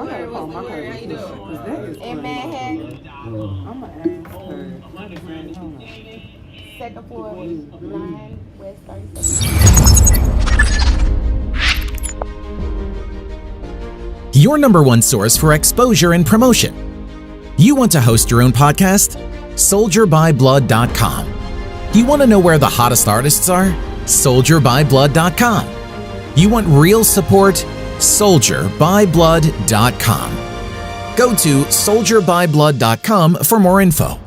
I gotta call my cousin Keisha, because that is In crazy. Manhattan, I'm gonna ask her. Hold on. second floor, 9 West 37th. Your number one source for exposure and promotion. You want to host your own podcast? SoldierByBlood.com. You want to know where the hottest artists are? SoldierByBlood.com. You want real support? SoldierByBlood.com. Go to SoldierByBlood.com for more info.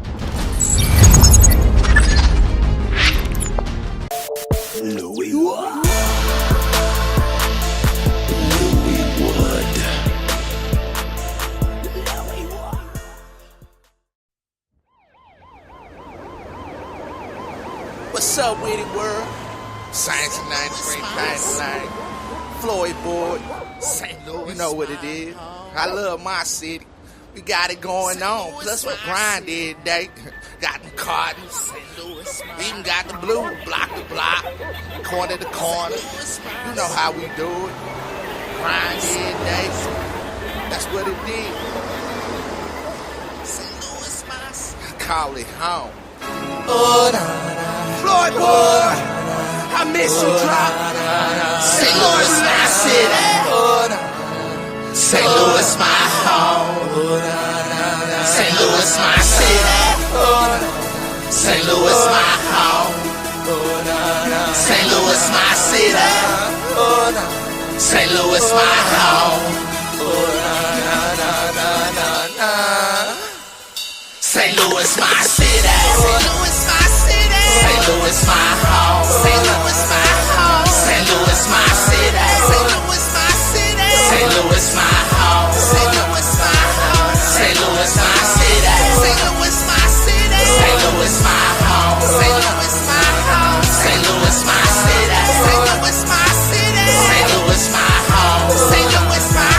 What's up, Witty World? Science 93 Pipeline, Floyd Board, St. Louis. You know what it is. I love my city. We got it going on. Plus, we grind every day. Got them cartons. We even got the blue, block to block, corner to corner. You know how we do it. Grind every day. That's what it is. I call it home. Oh, Floyd Boy, I miss you, drop. St. Louis, my city. St. Louis, my home. St. Louis, my city. St. Louis, my home. St. Louis, my city. St. Louis, my home. St. Louis, my city. St. Louis, my home. St. Louis, my home. St. Louis, my city. St. Louis, my city. St. Louis, my home. St. Louis, my home. St. Louis, my city. St. Louis, my city. St. Louis, my home. St. Louis, my home. St. Louis, my city. St. Louis, my city. St. Louis, my home. St. Louis, my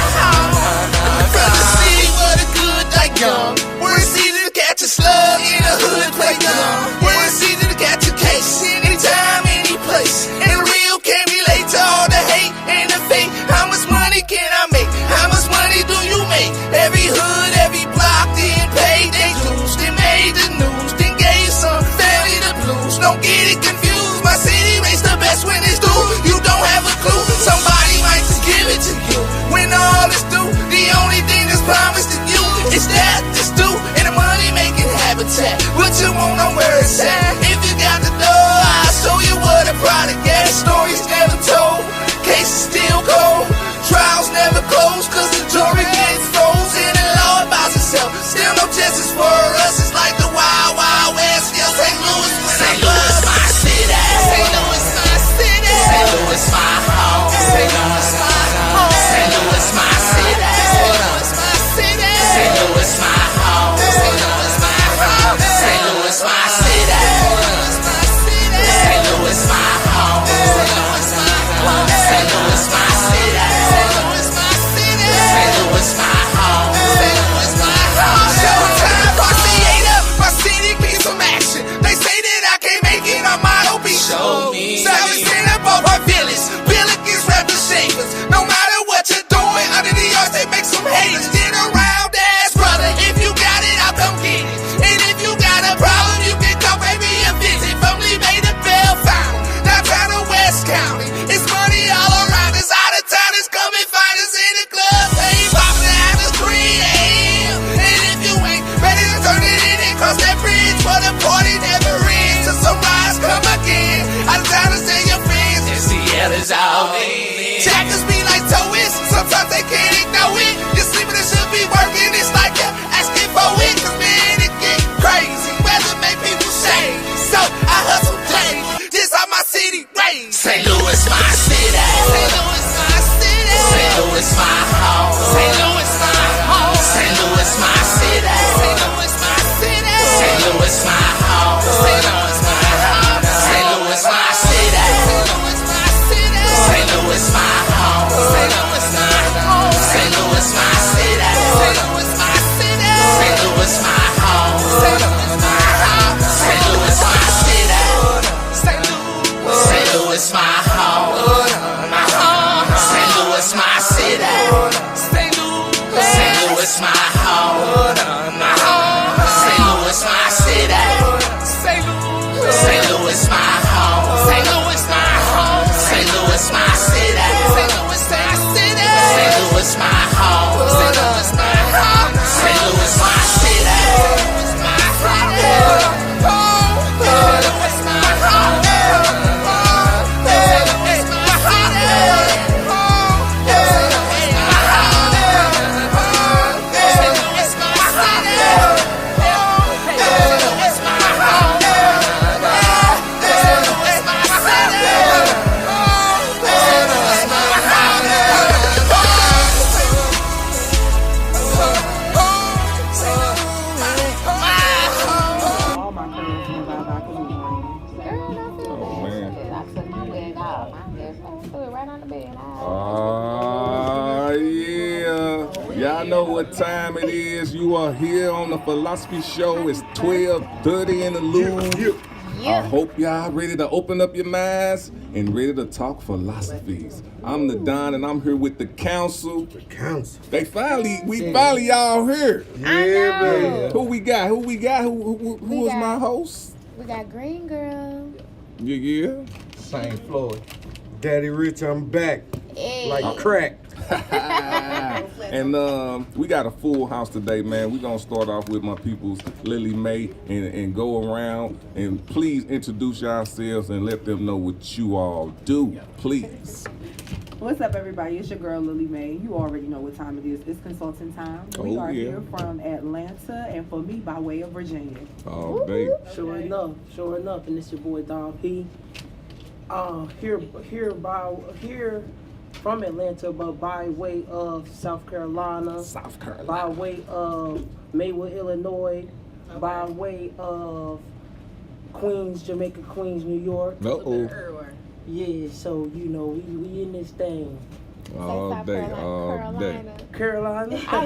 Louis, my home. St. Louis, my city. St. Louis, my home. St. Louis, my home. St. Louis, my city. St. Louis, my city. St. Louis, my home. St. Louis, my home. St. Louis, my city. All my friends know about Bacaluga. Girl, don't feel Oh, bad. man. Shit, I took my wig off. My hair threw it right on the bed. Yeah. Y'all know what time it is. You are here on the Philosophy Show. It's 12:30 in the Louvre. I hope y'all ready to open up your minds and ready to talk philosophies. I'm the Don and I'm here with the council. We finally all here. Yeah, man. Who we got? Who is got- my host? We got Green Girl. Yeah. St. Floyd. Daddy Rich, I'm back. Hey. Like crack. And we got a full house today, man. We're gonna start off with my people's Lily Mae and go around and please introduce yourselves and let them know what you all do, please. What's up, everybody? It's your girl, Lily Mae. You already know what time it is. It's consulting time. We Oh, are yeah. here from Atlanta, and for me, by way of Virginia. All day. Sure enough, and it's your boy Don P. Here from Atlanta, but by way of South Carolina, by way of Maywood, Illinois, by way of Queens, Jamaica, Queens, New York. Uh-oh. Yeah, so you know we in this thing. All South day, Carolina, all day. Carolina. I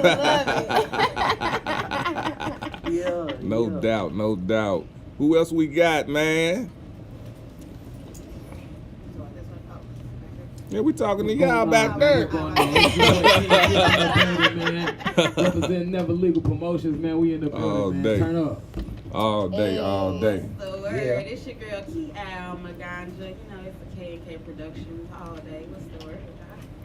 love it. Yeah. No yeah. doubt, no doubt. Who else we got, man? Yeah, we talking to y'all back there. Representing Never Legal Promotions, man. We in the building, All man. day. Turn up. All day, all day. The word, it's your girl Key Al Maganja. You know, it's the K&K Productions all day. What's the word?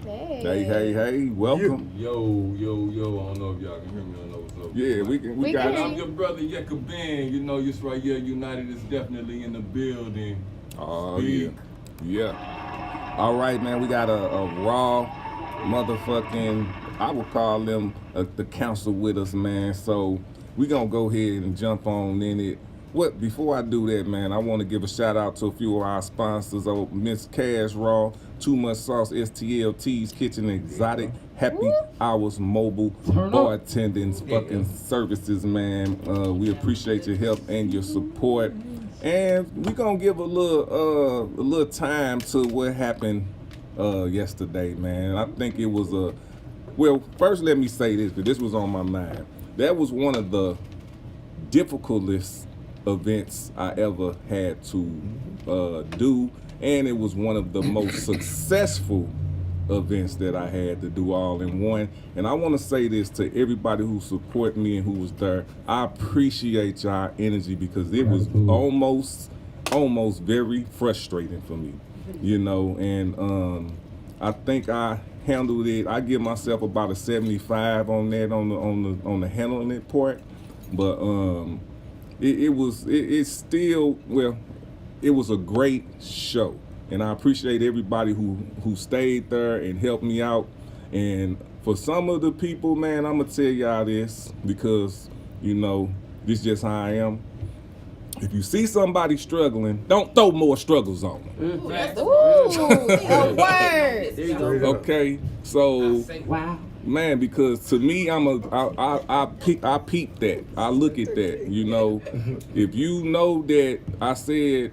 Hey, welcome. Yo, I don't know if y'all can hear me. I don't know what's up. Yeah, we got can. you. I'm your brother Yeka Ben. You know, it's right here. United is definitely in the building. Oh, Speak. yeah. All right, man, we got a raw motherfucking, I would call them the council with us, man. So we gonna go ahead and jump on in it. Before I do that, man, I want to give a shout out to a few of our sponsors. Miss Cash Raw, Too Much Sauce, STLT's Kitchen Exotic, Happy Hours Mobile, Bartending fucking services, man. We appreciate your help and your support. And we gonna give a little time to what happened yesterday, man. I think it was first let me say this, because this was on my mind. That was one of the difficultest events I ever had to do, and it was one of the most successful events that I had to do all in one. And I want to say this to everybody who support me and who was there. I appreciate y'all energy, because it was almost very frustrating for me, you know. And I think I handled it. I give myself about a 75 on that on the handling it part, but it was a great show. And I appreciate everybody who stayed there and helped me out. And for some of the people, man, I'm going to tell y'all this, because, you know, this is just how I am. If you see somebody struggling, don't throw more struggles on them. Ooh, a word. Okay? So, Wow. man, because to me, I peep that. I look at that, you know. If you know that I said,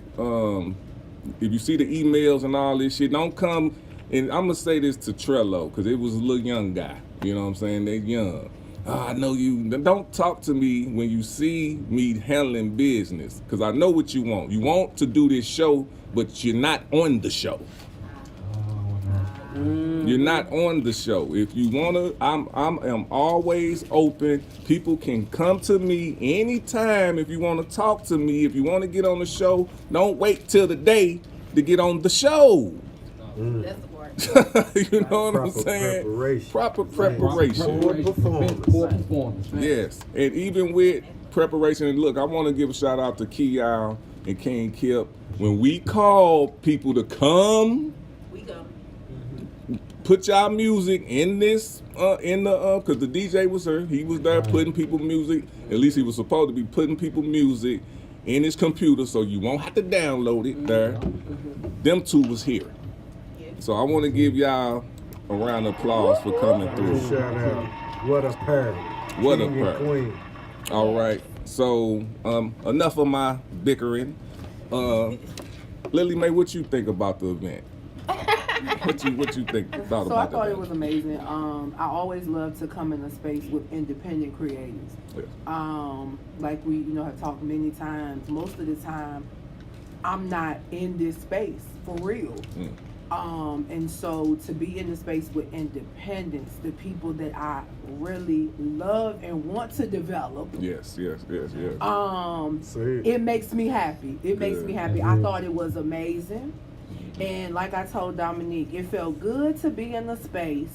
if you see the emails and all this shit, don't come, and I'm gonna say this to Trello, because it was a little young guy, you know what I'm saying? They young. I know you, don't talk to me when you see me handling business, because I know what you want. You want to do this show, but you're not on the show. You're not on the show. If you wanna, I'm always open. People can come to me anytime if you wanna talk to me. If you wanna get on the show, don't wait till the day to get on the show. That's the part. You know what I'm saying? Proper preparation. Poor performance. Yes, and even with preparation, and look, I want to give a shout out to Keal and King Kip. When we call people to come, We go. put y'all music in this, cause the DJ was there. He was there putting people music. At least he was supposed to be putting people music in his computer, so you won't have to download it there. Them two was here. So I want to give y'all a round of applause for coming through. Shout out. What a party. What a King and party. Queen. All right. So enough of my bickering. Lily Mae, what you think about the event? What you think thought So I about thought the it was amazing. I always love to come in a space with independent creators. Yes. Like we, have talked many times. Most of the time, I'm not in this space for real. And so to be in the space with independence, the people that I really love and want to develop. Yes. It makes me happy. It makes me happy. I thought it was amazing. And like I told Dominique, it felt good to be in a space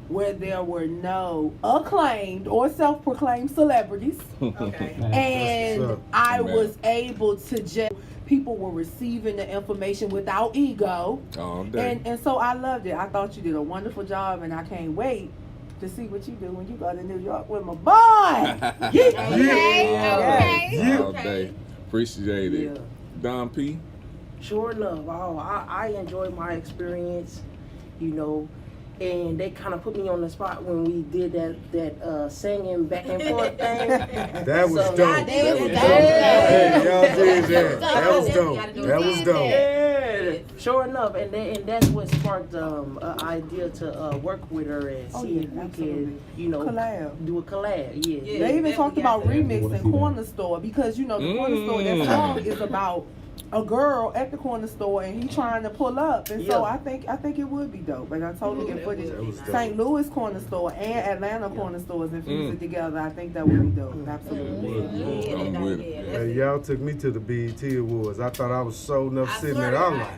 where there were no acclaimed or self-proclaimed celebrities. Okay. And I was able to just, people were receiving the information without ego. All day. And so I loved it. I thought you did a wonderful job, and I can't wait to see what you do when you go to New York with my boy. All day. Appreciate it. Yeah. Don P. Sure enough, I enjoyed my experience, and they kind of put me on the spot when we did that singing back and forth thing. That was dope. That Hey, was y'all did that. That was dope. That was dope. Yeah, sure enough, and that's what sparked an idea to work with her and see if we could, collab. do a collab. Yeah. They even talked about remixing Corner Store because the Corner Store, that song is about a girl at the corner store and he trying to pull up, and so I think it would be dope. And I told him footage St. Louis Corner Store and Atlanta Corner Stores and fuse it together. I think that would be dope. Absolutely. I'm with it. Hey, y'all took me to the BET Awards. I thought I was so enough sitting there. I'm like,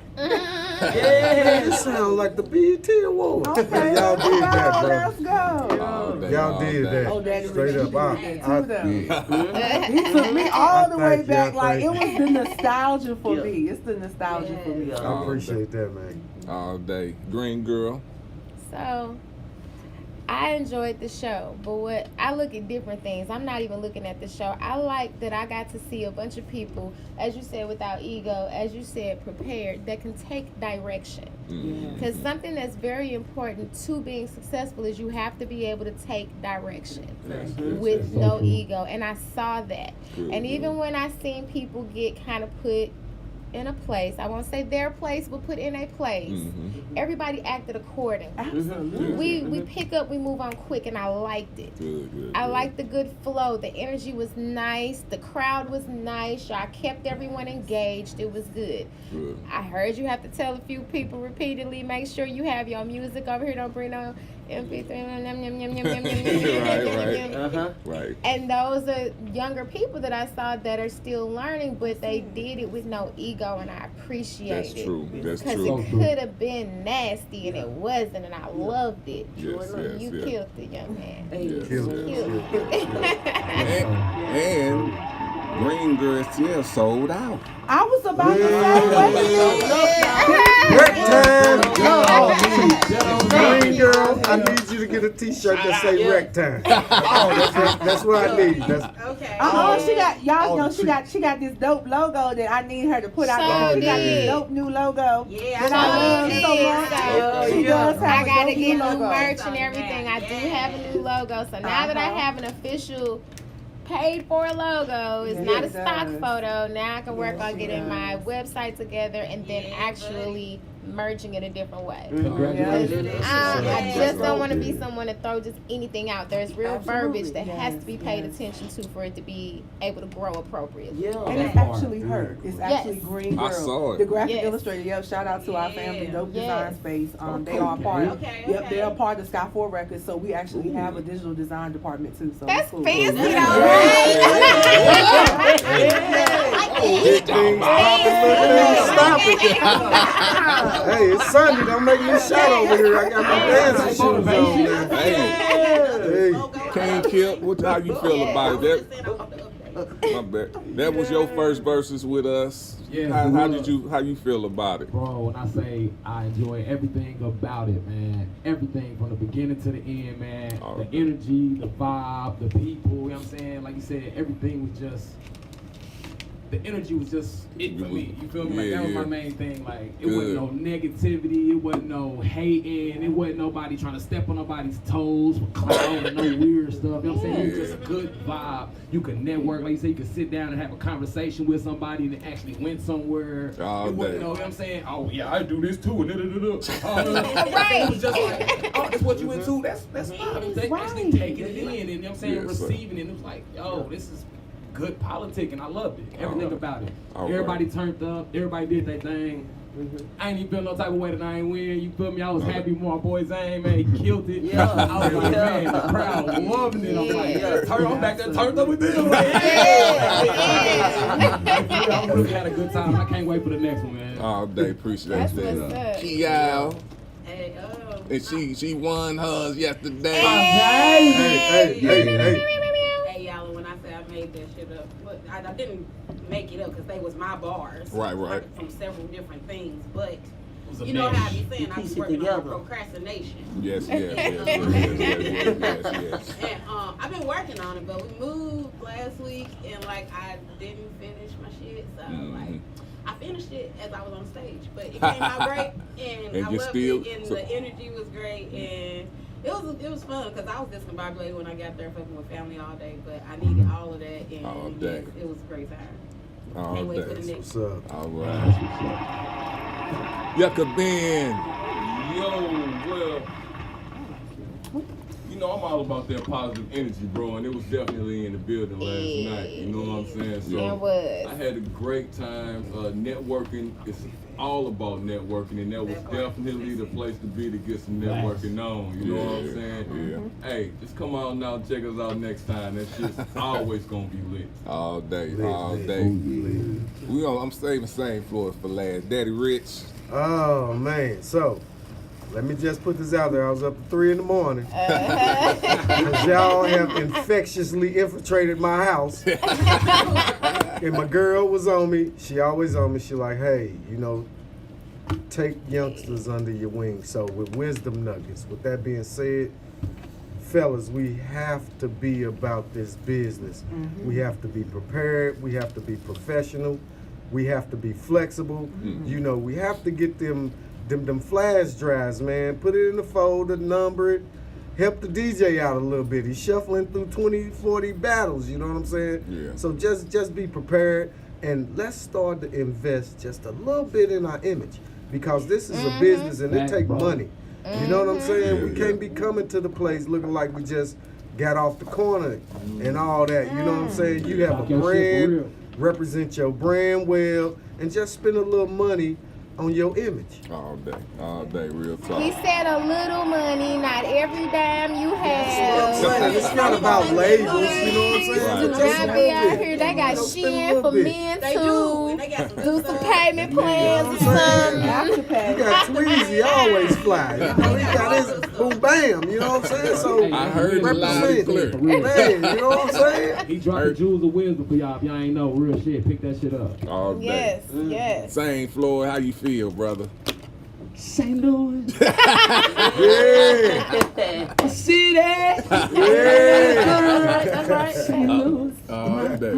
Yeah. it sounds like the BET Awards. Okay, Y'all did that, bro. let's go. All day, Y'all all did day. that. Oh, Daddy Straight Rich, up. he did that too, though. He took me all the way back. Like, it was the nostalgia for me. It's the nostalgia for me. I appreciate that, man. All day. Green girl. So, I enjoyed the show, but I look at different things. I'm not even looking at the show. I like that I got to see a bunch of people, as you said, without ego, as you said, prepared, that can take direction. Because something that's very important to being successful is you have to be able to take direction with no ego. And I saw that. And even when I seen people get kind of put in a place, I won't say their place, but put in a place, everybody acted accordingly. Absolutely. We pick up, we move on quick, and I liked it. I liked the good flow. The energy was nice. The crowd was nice. Y'all kept everyone engaged. It was good. I heard you have to tell a few people repeatedly, make sure you have your music over here. Don't bring no MP3. Right. And those are younger people that I saw that are still learning, but they did it with no ego, and I appreciate it. That's Because true. it could have been nasty, and it wasn't, and I loved it. Yes, You killed the young man. Killed it. And Green Girl still sold out. I was about to say, Rec time. Green girl, I need you to get a T-shirt that say rec time. That's what I need. she got y'all know she got this dope logo that I need her to put out there. She got this dope new logo. Yeah, that I love so much. She does have I a gotta dope get new logo. merch and everything. I do have a new logo. So now that I have an official paid for logo, it's not a stock photo. Now I can work on getting my website together and then actually merging it a different way. Congratulations. I just don't want to be someone to throw just anything out. There's real verbiage that has to be paid attention to for it to be able to grow appropriately. Yeah. And it's actually her. It's actually Green Girl. I saw it. The graphic illustrator. Yep. Shout out to our family, Dope Design Space. They are part. Yep. They are part of Sky4 Records. So we actually have a digital design department too. So that's cool. fancy, though, Stop it. Hey, it's Sunday. Don't make me shout over here. I got my dancing shoes on now. Hey, King Kip, how you feel about it? My bad. That was your first verses with us. Yeah. How you feel about it? Bro, when I say I enjoy everything about it, man. Everything from the beginning to the end, man. The energy, the vibe, the people, you know what I'm saying? Like you said, everything was just, the energy was just it for me. You feel me? Like that was my main thing. Like it wasn't no negativity, it wasn't no hating, it wasn't nobody trying to step on nobody's toes for clown and no weird stuff. You know what I'm saying? It was just a good vibe. You could network, like you said, you could sit down and have a conversation with somebody that actually went somewhere. All day. You know what I'm saying? Oh yeah, I do this too. And Right. It was just like, oh, that's what you into. That's fine. They actually taking it in, and you know what I'm saying, receiving it. And it was like, yo, this is good politic, and I loved it. Everything about it. Everybody turned up. Everybody did their thing. I ain't even feel no type of way that I ain't win. You feel me? I was happy with my boy Zane, man. He killed it. I was like, man, the crowd was loving it. I'm like, I'm back there turned up with them. Like, I really had a good time. I can't wait for the next one, man. All day, appreciate that. Kial. Hey, And she won hers yesterday. Hey. Hey, y'all, when I say I made that shit up, but I didn't make it up because they was my bars. Right. From several different things, but you know how I be saying, I be working on procrastination. Yes. And I've been working on it, but we moved last week and like I didn't finish my shit, so like I finished it as I was on stage, but it came out great and I loved it, and the energy was great, and it was fun because I was discombobulated when I got there fucking with family all day, but I needed all of that, and all day. It was a great time. All day. What's up? All right. Yucca Ben. Yo, well, you know, I'm all about that positive energy, bro, and it was definitely in the building last night. You know what I'm saying? So it was. I had a great time. Networking is all about networking, and that was definitely the place to be to get some networking on. You know what I'm saying? Yeah. Hey, just come on now and check us out next time. That shit's always gonna be lit. All day. I'm saving same floors for last. Daddy Rich. Oh man, so let me just put this out there. I was up at 3 in the morning. Because y'all have infectiously infiltrated my house. And my girl was on me. She always on me. She like, hey, you know, take youngsters under your wing. So with wisdom nuggets. With that being said, fellas, we have to be about this business. We have to be prepared. We have to be professional. We have to be flexible. You know, we have to get them flash drives, man. Put it in the folder, number it. Help the DJ out a little bit. He's shuffling through 20, 40 battles, you know what I'm saying? Yeah. So just be prepared, and let's start to invest just a little bit in our image, because this is a business and it takes money. You know what I'm saying? We can't be coming to the place looking like we just got off the corner and all that. You know what I'm saying? You have a brand, represent your brand well, and just spend a little money on your image. All day, real talk. He said a little money, not every dime you have. It's not about labels, you know what I'm saying? Right. Now be out here, they got Shein for men too. Do some payment plans or something. You got Tweezy always fly. You know, he got his boom bam, you know what I'm saying? So I heard it loud and clear. Man, you know what I'm saying? He dropped the jewels of wisdom for y'all. If y'all ain't know, real shit. Pick that shit up. All day. Yes. Same Floyd, how you feel, brother? St. Louis. Yeah. City. Yeah. That's right. St. Louis. All day.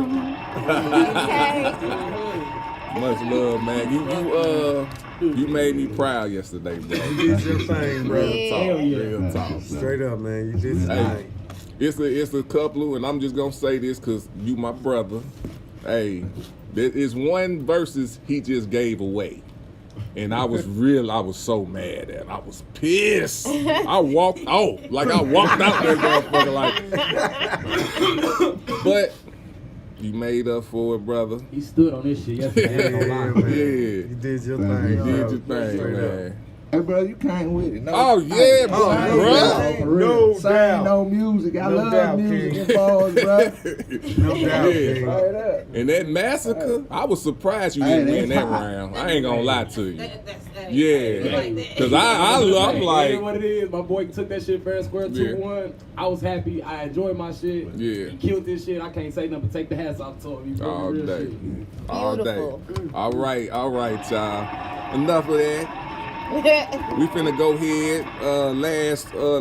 Okay. Much love, man. You made me proud yesterday, bro. You did your thing, bro. Real talk. Straight up, man. You did your thing. It's a couple, and I'm just gonna say this because you my brother. Hey, there is one versus he just gave away. And I was so mad at it. I was pissed. I walked out. Like I walked out that motherfucker like. But you made up for it, brother. He stood on this shit yesterday. Man. Yeah. You did your thing. You did your thing, man. Hey, bro, you came with it. No, Oh, yeah, bro. No Saying doubt. no music. I No love doubt, music King. and bars, bro. No doubt, Yeah. King. Straight up. And that massacre, I was surprised you didn't win that round. I ain't gonna lie to you. Yeah. Because I'm It like, is what it is. My boy took that shit fair and square 2-1. I was happy. I enjoyed my shit. Yeah. He killed this shit. I can't say nothing but take the hats off to him. all Real day. shit. All day. Beautiful. All right, y'all. Enough of that. We finna go ahead.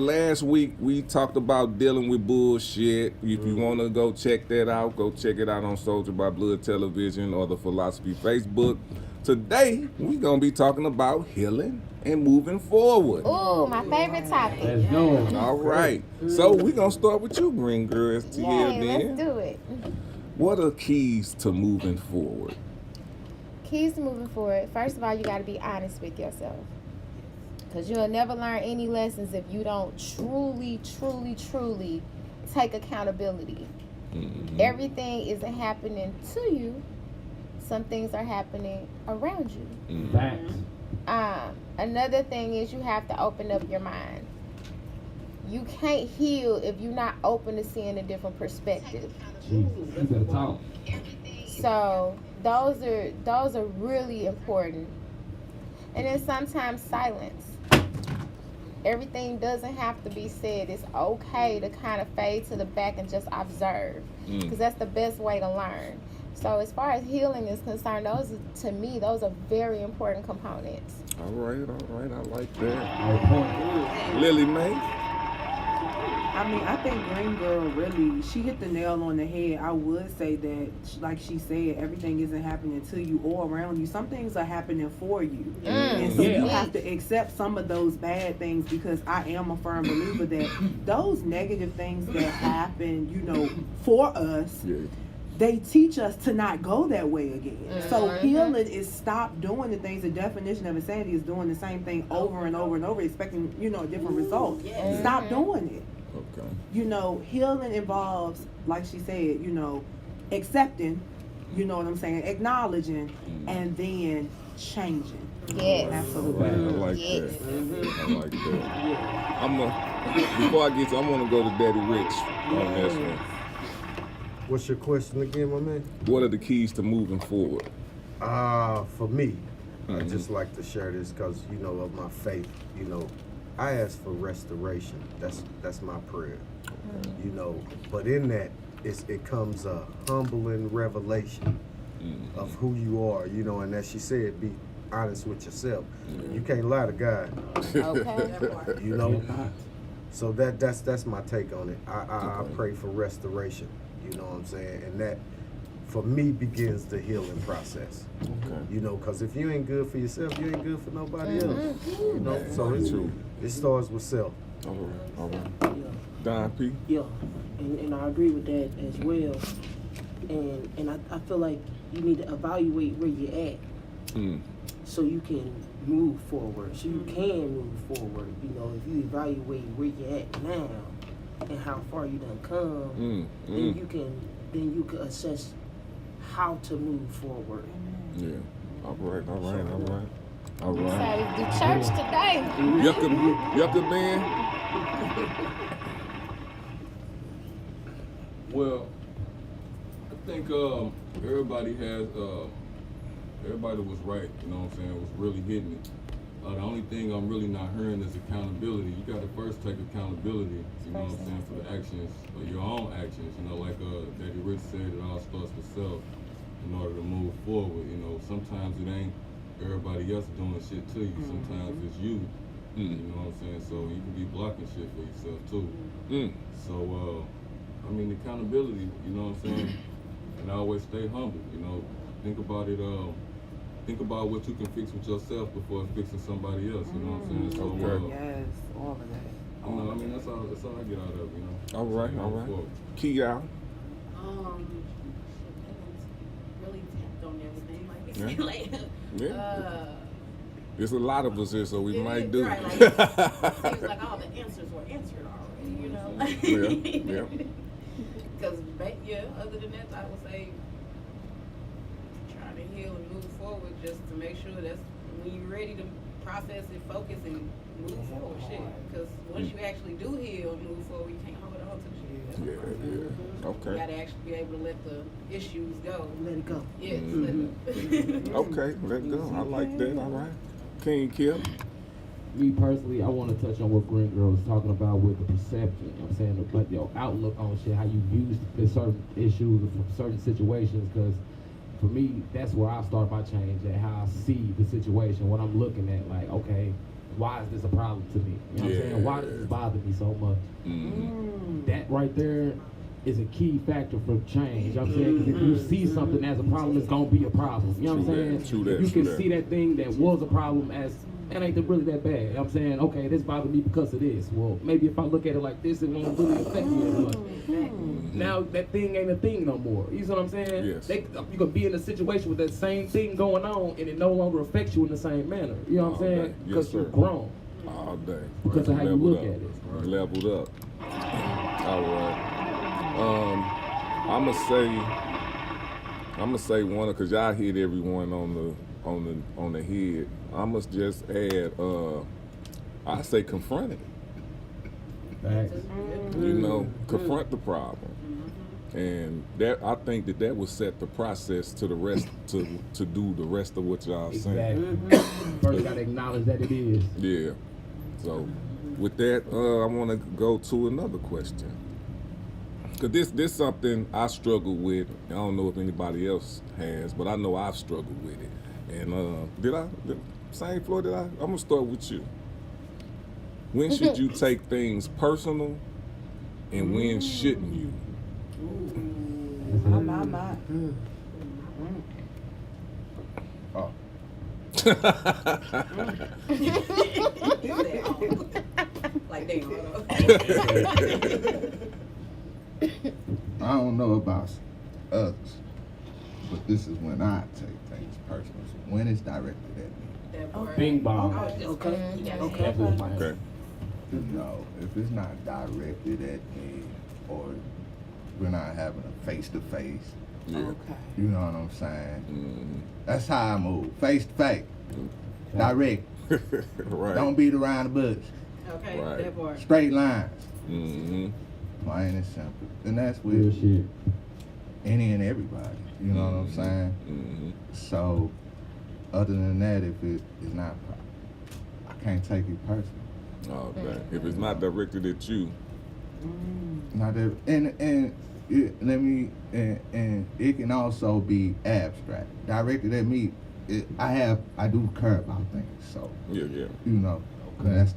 Last week we talked about dealing with bullshit. If you wanna go check that out, go check it out on Soldier by Blood Television or the Philosofee Facebook. Today we gonna be talking about healing and moving forward. Ooh, my favorite topic. Let's go. All right. So we gonna start with you, Green Girl. Yay, then. let's do it. What are keys to moving forward? Keys to moving forward. First of all, you got to be honest with yourself. Because you'll never learn any lessons if you don't truly take accountability. Mm-hmm. Everything isn't happening to you. Some things are happening around you. Mm-hmm. Facts. Another thing is you have to open up your mind. You can't heal if you're not open to seeing a different perspective. Jesus, you better talk. So those are really important. And then sometimes silence. Everything doesn't have to be said. It's okay to kind of fade to the back and just observe, because that's the best way to learn. So as far as healing is concerned, those are very important components. All right, I like that. On point. Lily Mae. I mean, I think Green Girl really, she hit the nail on the head. I would say that, like she said, everything isn't happening to you or around you. Some things are happening for you. And so you have to accept some of those bad things, because I am a firm believer that those negative things that happen, for us, they teach us to not go that way again. So healing is stop doing the things. The definition of insanity is doing the same thing over and over and over, expecting, a different result. Stop doing it. Okay. Healing involves, like she said, accepting, what I'm saying, acknowledging, and then changing. Yes. Absolutely. I like that. I like that. Before I get to, I want to go to Daddy Rich on this one. What's your question again, my man? What are the keys to moving forward? For me, I just like to share this because, of my faith. I ask for restoration. That's my prayer. But in that, it comes a humbling revelation of who you are. And as she said, be honest with yourself. You can't lie to God. Okay. So that's my take on it. I pray for restoration. You know what I'm saying? And that, for me, begins the healing process. Okay. Because if you ain't good for yourself, you ain't good for nobody else. So it starts with self. All right. Don P. Yeah, and I agree with that as well. And I feel like you need to evaluate where you're at, so you can move forward. So you can move forward. If you evaluate where you're at now and how far you done come, then you can assess how to move forward. Yeah. All right. So we do church today. Yucca man. Well, I think everybody was right, was really hitting it. The only thing I'm really not hearing is accountability. You gotta first take accountability, for the actions, your own actions. Like Daddy Rich said, it all starts with self in order to move forward. Sometimes it ain't everybody else doing shit to you. Sometimes it's you. So you can be blocking shit for yourself too. So, accountability, and always stay humble, think about it, think about what you can fix with yourself before fixing somebody else, So, Yes, all of that. That's all I get out of it, All right. Kia. Really tapped on everything, like you said. There's a lot of us here, so we might do. Right, like, it seems like all the answers were answered already, you know? Yeah. Because, other than that, I would say trying to heal and move forward just to make sure that's when you're ready to process and focus and move forward, shit. Because once you actually do heal and move forward, you can't hold on to the shit. Yeah. Okay. You gotta actually be able to let the issues go. Let it go. Yes, Okay, let go. I like that. All right. King Kip. Me personally, I want to touch on what Green Girl was talking about with the perception. You know what I'm saying? But your outlook on shit, how you view certain issues or certain situations. Because for me, that's where I start my change at how I see the situation. What I'm looking at, like, okay, why is this a problem to me? You know what I'm saying? Why does this bother me so much? That right there is a key factor for change. You know what I'm saying? Because if you see something as a problem, it's going to be a problem. You know what I'm saying? You can see that thing that was a problem as, it ain't really that bad. You know what I'm saying? Okay, this bothered me because of this. Well, maybe if I look at it like this, it won't really affect me as much. Now that thing ain't a thing no more. You see what I'm saying? Yes. You can be in a situation with that same thing going on and it no longer affects you in the same manner. You know what I'm saying? Because you're grown. All day. Because of how you look at it. Leveled up. All right. I'ma say one because y'all hit everyone on the head. I must just add, I say confront it. Facts. You know, confront the problem. And that I think that will set the process to the rest to do the rest of what y'all saying. First you gotta acknowledge that it is. Yeah. So with that, I wanna go to another question. Cause this something I struggle with. I don't know if anybody else has, but I know I've struggled with it. And I'm gonna start with you. When should you take things personal and when shouldn't you? My. Oh. Like, damn. I don't know about others, but this is when I take things personal. So when it's directed at me. Bing bong. Okay. Okay. No, if it's not directed at me or we're not having a face-to-face, Yeah. you know what I'm saying? That's how I move. Face-to-face. Direct. Right. Don't beat around the bush. Okay, Right. that part. Straight lines. Mm-hmm. Plain and simple. And that's Real with shit. any and everybody. You know what I'm saying? Mm-hmm. So, other than that, if it is not, I can't take it personal. Okay. If it's not directed at you. Not that, and it can also be abstract. Directed at me, I do care about things. So Yeah. you know, 'cause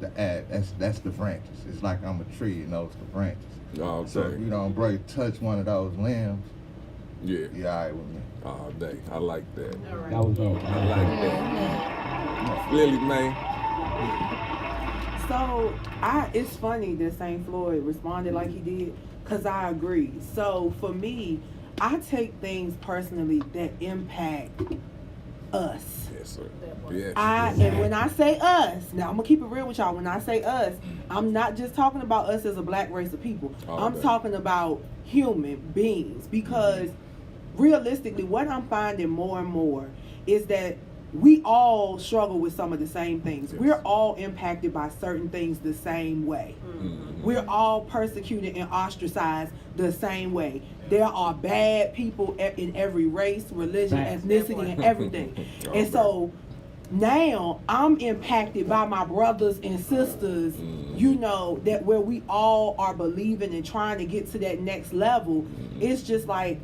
that's the branches. It's like I'm a tree, you know, it's the branches. All So if day. you don't touch one of those limbs, Yeah. you're all right with me. All day. I like that. All right. That was dope. I like that. Lily Mae. So it's funny that St. Floyd responded like he did, cause I agree. So for me, I take things personally that impact us. Yes, sir. Yes. And when I say us, now I'm gonna keep it real with y'all. When I say us, I'm not just talking about us as a black race of people. I'm talking about human beings, because realistically, what I'm finding more and more is that we all struggle with some of the same things. Yes. We're all impacted by certain things the same way. Mm-hmm. We're all persecuted and ostracized the same way. There are bad people in every race, religion, ethnicity, and everything. And so now I'm impacted by my brothers and sisters, you know, that where we all are believing and trying to get to that next level. It's just like,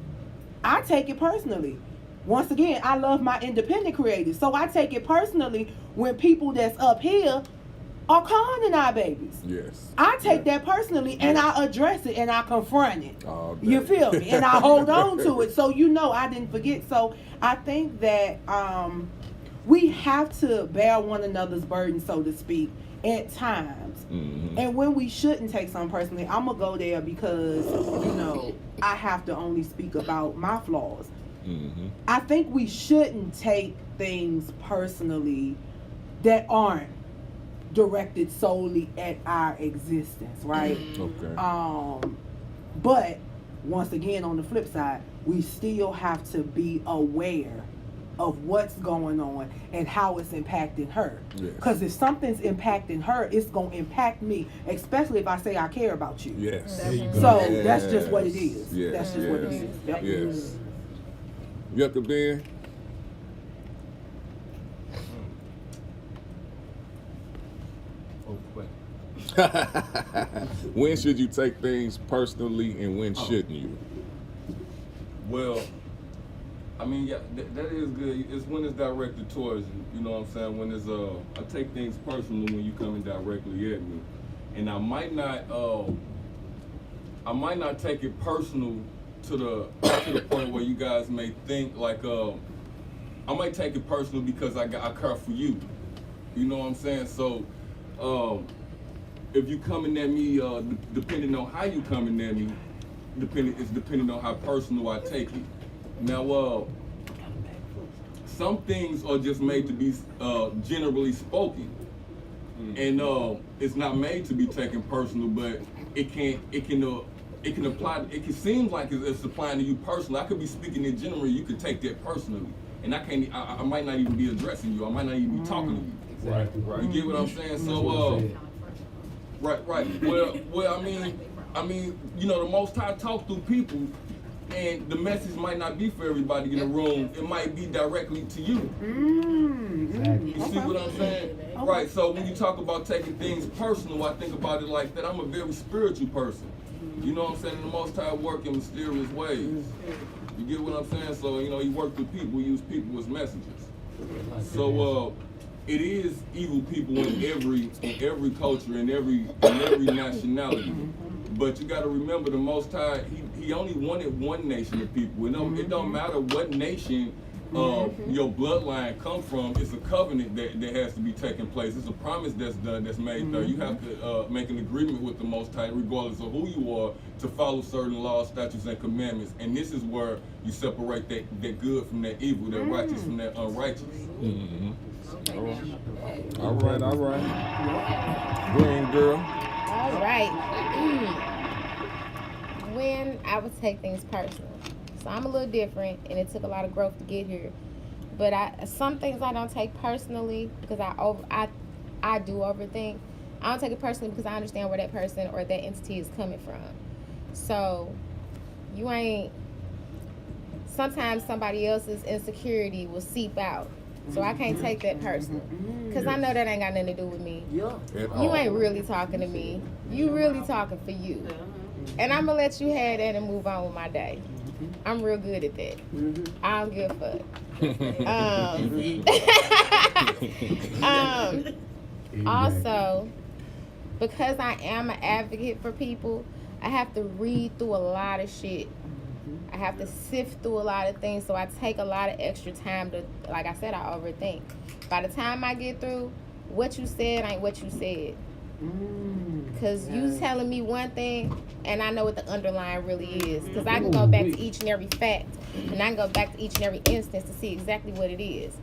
I take it personally. Once again, I love my independent creators. So I take it personally when people that's up here are conning our babies. Yes. I take that personally, and I address it and I confront it. All day. You feel me? And I hold on to it. So you know I didn't forget. So I think that we have to bear one another's burden, so to speak, at times. And when we shouldn't take something personally, I'm going to go there because, you know, I have to only speak about my flaws. I think we shouldn't take things personally that aren't directed solely at our existence, right? Okay. But once again, on the flip side, we still have to be aware of what's going on and how it's impacting her. Because if something's impacting her, it's going to impact me, especially if I say I care about you. Yes. So that's just what it is. Yes. That's just what it is. Yep. Yes. Yucca Ben. When should you take things personally and when shouldn't you? Well, I mean, yeah, that is good. It's when it's directed towards you. You know what I'm saying? When it's I take things personally when you coming directly at me, and I might not take it personal to the point where you guys may think like I might take it personal because I care for you. You know what I'm saying? So if you coming at me, depending on how you coming at me, depending on how personal I take it. Now, some things are just made to be generally spoken, and it's not made to be taken personal. But it can apply. It can seem like it's applying to you personally. I could be speaking in general. You could take that personally, and I might not even be addressing you. I might not even be talking to you. Right. You get what I'm saying? So, right. Well, I mean, you know, the Most High talk through people, and the message might not be for everybody in the room. It might be directly to you. You see what I'm saying? Right. So when you talk about taking things personal, I think about it like that. I'm a very spiritual person. You know what I'm saying? And the Most High work in mysterious ways. You get what I'm saying? So, you know, he worked with people, use people as messengers. So, it is evil people in every culture, in every nationality. But you got to remember, the Most High, he only wanted one nation of people. It don't matter what nation your bloodline come from. It's a covenant that has to be taking place. It's a promise that's made there. You have to make an agreement with the Most High, regardless of who you are, to follow certain laws, statutes, and commandments. And this is where you separate that good from that evil, that righteous from that unrighteous. All right. Green girl. All right. When I would take things personal. So I'm a little different, and it took a lot of growth to get here. But some things I don't take personally because I do overthink. I don't take it personally because I understand where that person or that entity is coming from. So sometimes somebody else's insecurity will seep out. So I can't take that personal because I know that ain't got nothing to do with me. You ain't really talking to me. You really talking for you. And I'm going to let you have that and move on with my day. I'm real good at that. I don't give a fuck. Also, because I am an advocate for people, I have to read through a lot of shit. I have to sift through a lot of things, so I take a lot of extra time to, like I said, I overthink. By the time I get through, what you said ain't what you said. Because you telling me one thing, and I know what the underlying really is. Because I can go back to each and every fact, and I can go back to each and every instance to see exactly what it is.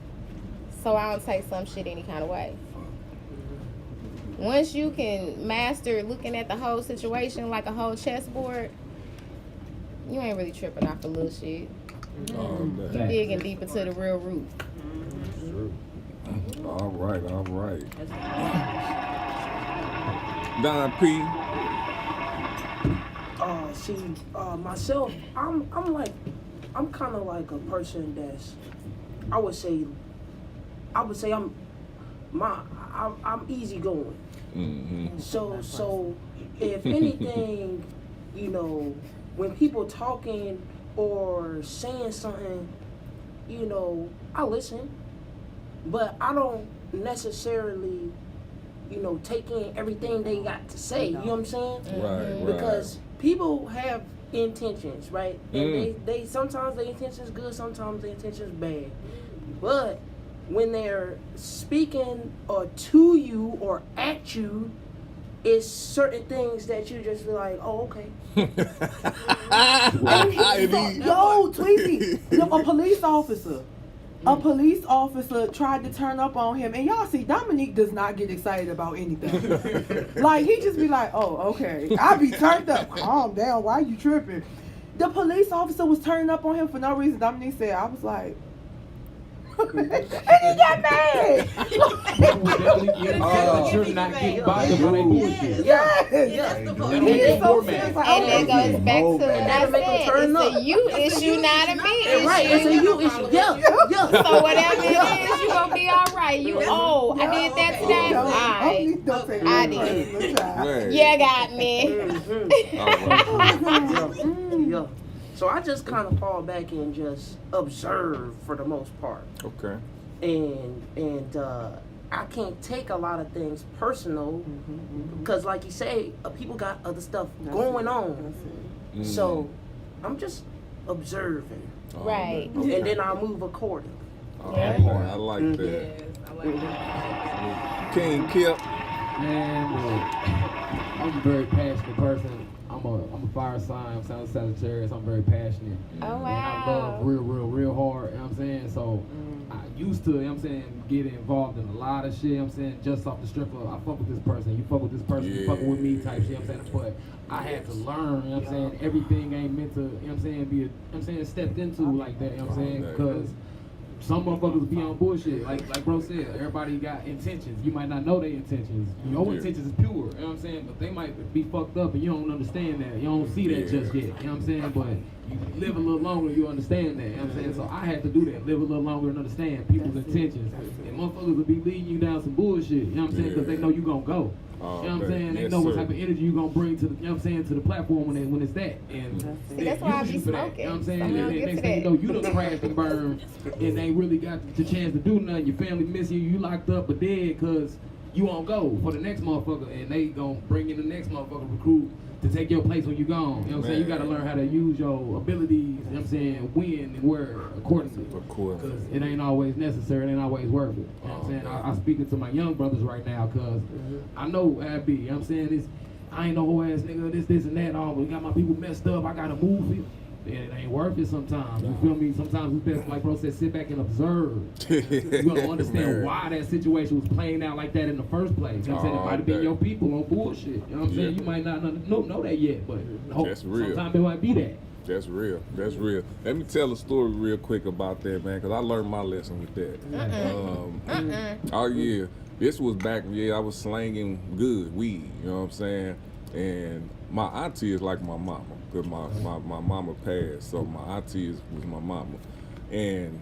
So I don't take some shit any kind of way. Once you can master looking at the whole situation like a whole chessboard, you ain't really tripping off the little shit. You digging deep into the real root. All right. Don P. Myself, I'm kind of like a person that's, I would say I'm easygoing. So if anything, you know, when people talking or saying something, you know, I listen, but I don't necessarily, you know, take in everything they got to say. You know what I'm saying? Right. Because people have intentions, right? And they sometimes their intentions good, sometimes their intentions bad. But when they're speaking or to you or at you, it's certain things that you just be like, oh, okay. Yo, Tweety, a police officer a police officer tried to turn up on him, and y'all see Dominique does not get excited about anything. Like he just be like, "Oh, okay." I be turned up. Calm down. Why you tripping? The police officer was turning up on him for no reason. Dominique said, "I was like." And he got mad. You're not getting bothered by that bullshit. Yes. And that goes back to what I said. It's a you issue, not a me issue. Right, it's a you issue. Yeah. So whatever it is, you gonna be all right. You I did that today. Alright. I did. You got me. Yeah. So I just kind of fall back and just observe for the most part. Okay. And I can't take a lot of things personal because, like you say, people got other stuff going on. So I'm just observing. Right. And then I'll move accordingly. I like that. Yes, I like that. King Kip. Man, I'm a very passionate person. I'm a fire sign. I'm Sagittarius. I'm very passionate. Oh, wow. And I love real hard. You know what I'm saying? So I used to, you know what I'm saying, get involved in a lot of shit. You know what I'm saying? Just off the strip of, I fuck with this person. You fuck with this person. You fucking with me type shit. You know what I'm saying? But I had to learn. You know what I'm saying? Everything ain't meant to, you know what I'm saying, be, you know what I'm saying, stepped into like that. You know what I'm saying? Because some motherfuckers be on bullshit. Like bro said, everybody got intentions. You might not know their intentions. Your intentions is pure. You know what I'm saying? But they might be fucked up and you don't understand that. You don't see that just yet. You know what I'm saying? But you live a little longer, you understand that. You know what I'm saying? So I had to do that. Live a little longer and understand people's intentions. And motherfuckers will be leading you down some bullshit. You know what I'm saying? Because they know you gonna go. You know what I'm saying? They know what type of energy you gonna bring to the, you know what I'm saying, to the platform when it's that. And that's why I be smoking. You know what I'm saying? And next thing you know, you done crashed and burned and ain't really got the chance to do nothing. Your family miss you, you locked up or dead because you won't go for the next motherfucker and they gonna bring in the next motherfucker recruit to take your place when you gone. You know what I'm saying? You gotta learn how to use your abilities, you know what I'm saying, when and where accordingly. Of course. Because it ain't always necessary, it ain't always worth it. You know what I'm saying? I'm speaking to my young brothers right now because I know how it be. You know what I'm saying? It's, I ain't no whole ass nigga, this and that, all, but got my people messed up, I gotta move it. It ain't worth it sometimes. You feel me? Sometimes it's best, like bro said, sit back and observe. You gotta understand why that situation was playing out like that in the first place. You know what I'm saying? It might have been your people on bullshit. You know what I'm saying? You might not know that yet, but that's real. Sometimes it might be that. That's real. That's real. Let me tell a story real quick about that, man, because I learned my lesson with that. Oh, yeah. This was back, I was slanging good weed, you know what I'm saying? And my auntie is like my mama, because my mama passed, so my auntie was my mama. And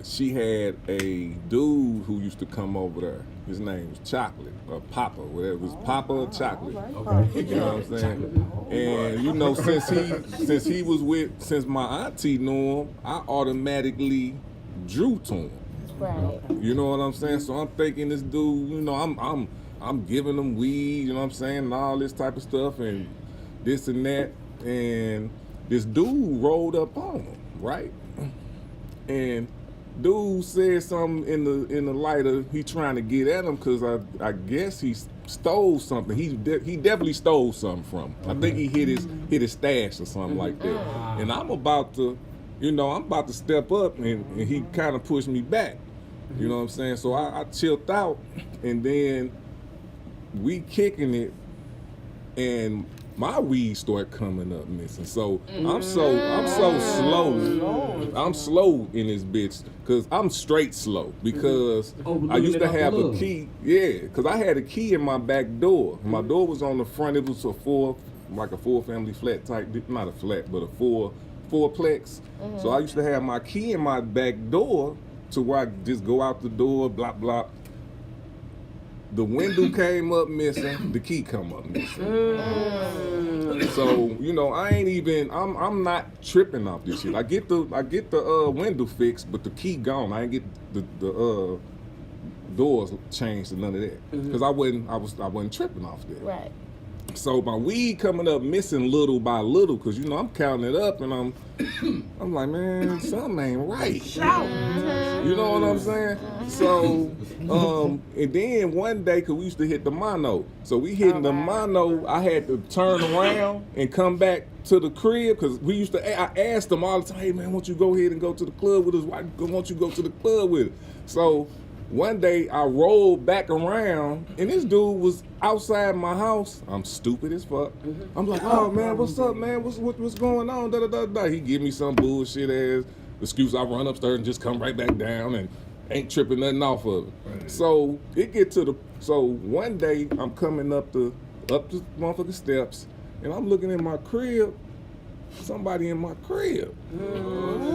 she had a dude who used to come over there. His name was Chocolate, or Papa, whatever. It was Papa or Chocolate. Okay. You know what I'm saying? And you know, since my auntie knew him, I automatically drew to him. Right. You know what I'm saying? So I'm thinking this dude, you know, I'm giving him weed, you know what I'm saying, and all this type of stuff and this and that. And this dude rolled up on him, right? And dude said something in the lighter. He trying to get at him because I guess he stole something. He definitely stole something from him. I think he hit his stash or something like that. And I'm about to step up and he kind of pushed me back. You know what I'm saying? So I chilled out and then we kicking it and my weed started coming up missing. So I'm so slow in this bitch because I'm straight slow because I used to have a key. Yeah, because I had a key in my back door. My door was on the front. It was a four family flat type, not a flat, but a fourplex. So I used to have my key in my back door to where I just go out the door, blah, blah. The window came up missing, the key come up missing. So, you know, I'm not tripping off this shit. I get the window fixed, but the key gone. I ain't get the doors changed or none of that. Because I wasn't tripping off that. Right. So my weed coming up missing little by little, cause you know I'm counting it up and I'm like, man, something ain't right. You know what I'm saying? So and then one day, cause we used to hit the mono, so we hitting the mono. I had to turn around and come back to the crib, cause we used to. I asked them all the time, hey man, won't you go ahead and go to the club with us? Why won't you go to the club with us? So one day I rolled back around and this dude was outside my house. I'm stupid as fuck. I'm like, oh man, what's up, man? What's going on? Da, da, da, da. He give me some bullshit ass excuse. I run upstairs and just come right back down and ain't tripping nothing off of it. So it get to the one day I'm coming up the motherfucking steps and I'm looking in my crib. Somebody in my crib.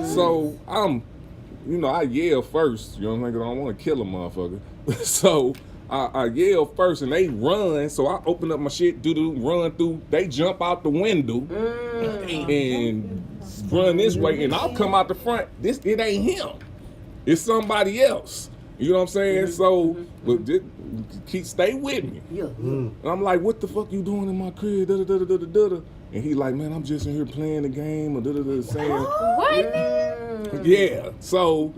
So I yell first, you know what I'm saying? 'Cause I don't want to kill a motherfucker. So I yell first and they run. So I open up my shit, run through. They jump out the window and run this way. And I'll come out the front. It ain't him. It's somebody else. You know what I'm saying? So stay with me. And I'm like, what the fuck you doing in my crib? Da, da, da, da, da, da, da. And he like, man, I'm just in here playing the game or da, da, da, saying. What? Yeah, so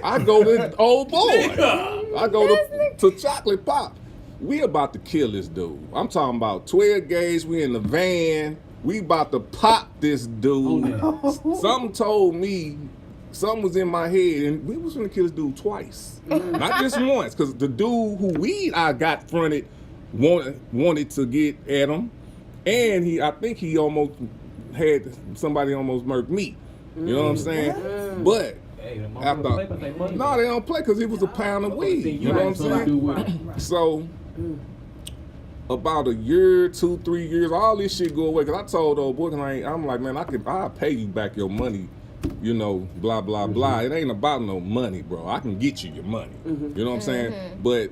I go to old boy. I go to Chocolate Pop. We about to kill this dude. I'm talking about 12 gauge. We in the van. We about to pop this dude. Something told me, something was in my head, and we was gonna kill this dude twice, not just once. Cause the dude who I got fronted wanted to get at him, and I think he almost had somebody almost murked me. You know what I'm saying? But no, they don't play because it was a pound of weed. You know what I'm saying? So about a year, 2-3 years, all this shit go away. Cause I told old boy, I'm like, man, I'll pay you back your money. You know, blah blah blah. It ain't about no money, bro. I can get you your money. You know what I'm saying? But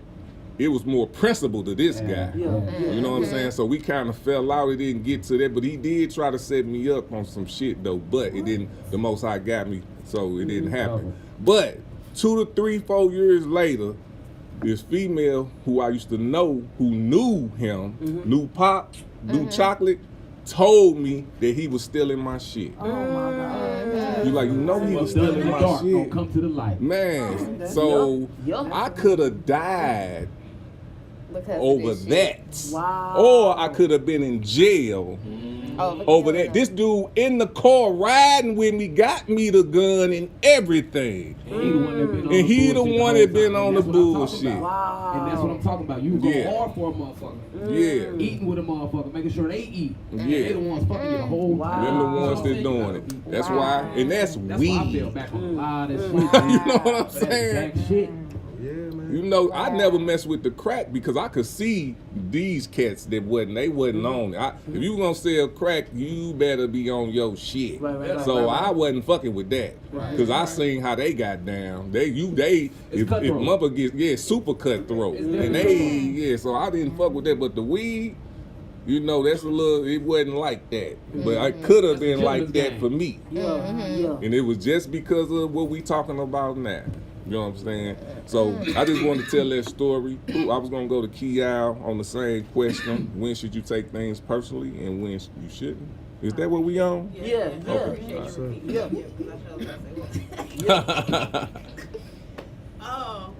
it was more principle to this guy. You know what I'm saying? So we kind of fell out. It didn't get to that, but he did try to set me up on some shit though. But it didn't. The Most High got me, so it didn't happen. But 2 to 3, 4 years later, this female who I used to know, who knew him, knew Pop, knew Chocolate, told me that he was stealing my shit. Oh my God. You like, he was stealing my shit. Gonna come to the light. Man, so I could have died over that. Wow. Or I could have been in jail over that. This dude in the car riding with me got me the gun and everything. And he the one that been on the bullshit. Wow. And that's what I'm talking about. You go hard for a motherfucker. Yeah. Eating with a motherfucker, making sure they eat. Yeah. They the ones fucking you the whole time. Them the ones that doing it. That's why, and that's weed. Why I feel back on a lot of shit. You know what I'm saying? Exact shit. Yeah, man. You know, I never messed with the crack because I could see these cats that wasn't on it. If you gonna sell crack, you better be on your shit. So I wasn't fucking with that because I seen how they got down. If mother gets super cutthroat, and so I didn't fuck with that. But the weed, you know, that's a little. It wasn't like that, but it could have been like that for me. And it was just because of what we talking about now. You know what I'm saying? So I just wanted to tell that story. I was gonna go to Kiao on the same question: when should you take things personally, and when you shouldn't? Is that what we on? Yeah. Oh,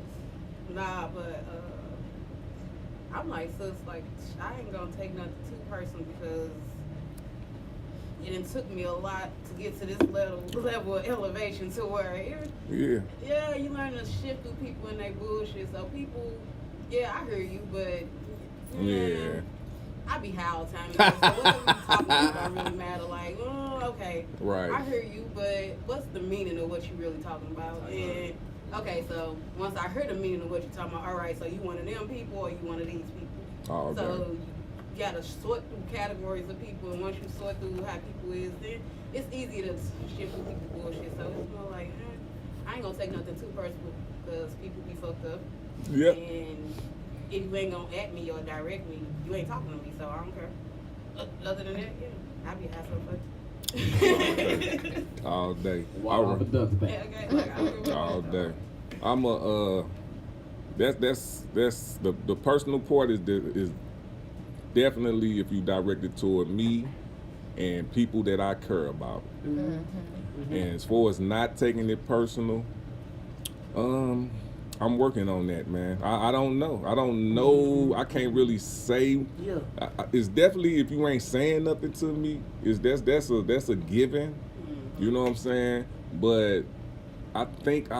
nah, but I'm like, sis, like, I ain't gonna take nothing too personal because it took me a lot to get to this level of elevation to where you learn to shift through people and they bullshit. So people, I hear you, but I be high all the time. So whatever you talking about don't really matter. Like, okay, right. I hear you, but what's the meaning of what you really talking about? And okay, so once I heard the meaning of what you're talking about, all right, so you one of them people or you one of these people? Oh, okay. So you gotta sort through categories of people, and once you sort through how people is, then it's easy to shift through people bullshit. So it's more like, I ain't gonna take nothing too personal because people be fucked up. Yep. And if you ain't gonna at me or direct me, you ain't talking to me, so I don't care. Other than that, I be high so much. All day. All day. I'm that's the personal part is definitely if you direct it toward me and people that I care about. And as far as not taking it personal, I'm working on that, man. I don't know. I can't really say. Yeah. It's definitely, if you ain't saying nothing to me, that's a given. You know what I'm saying? But I think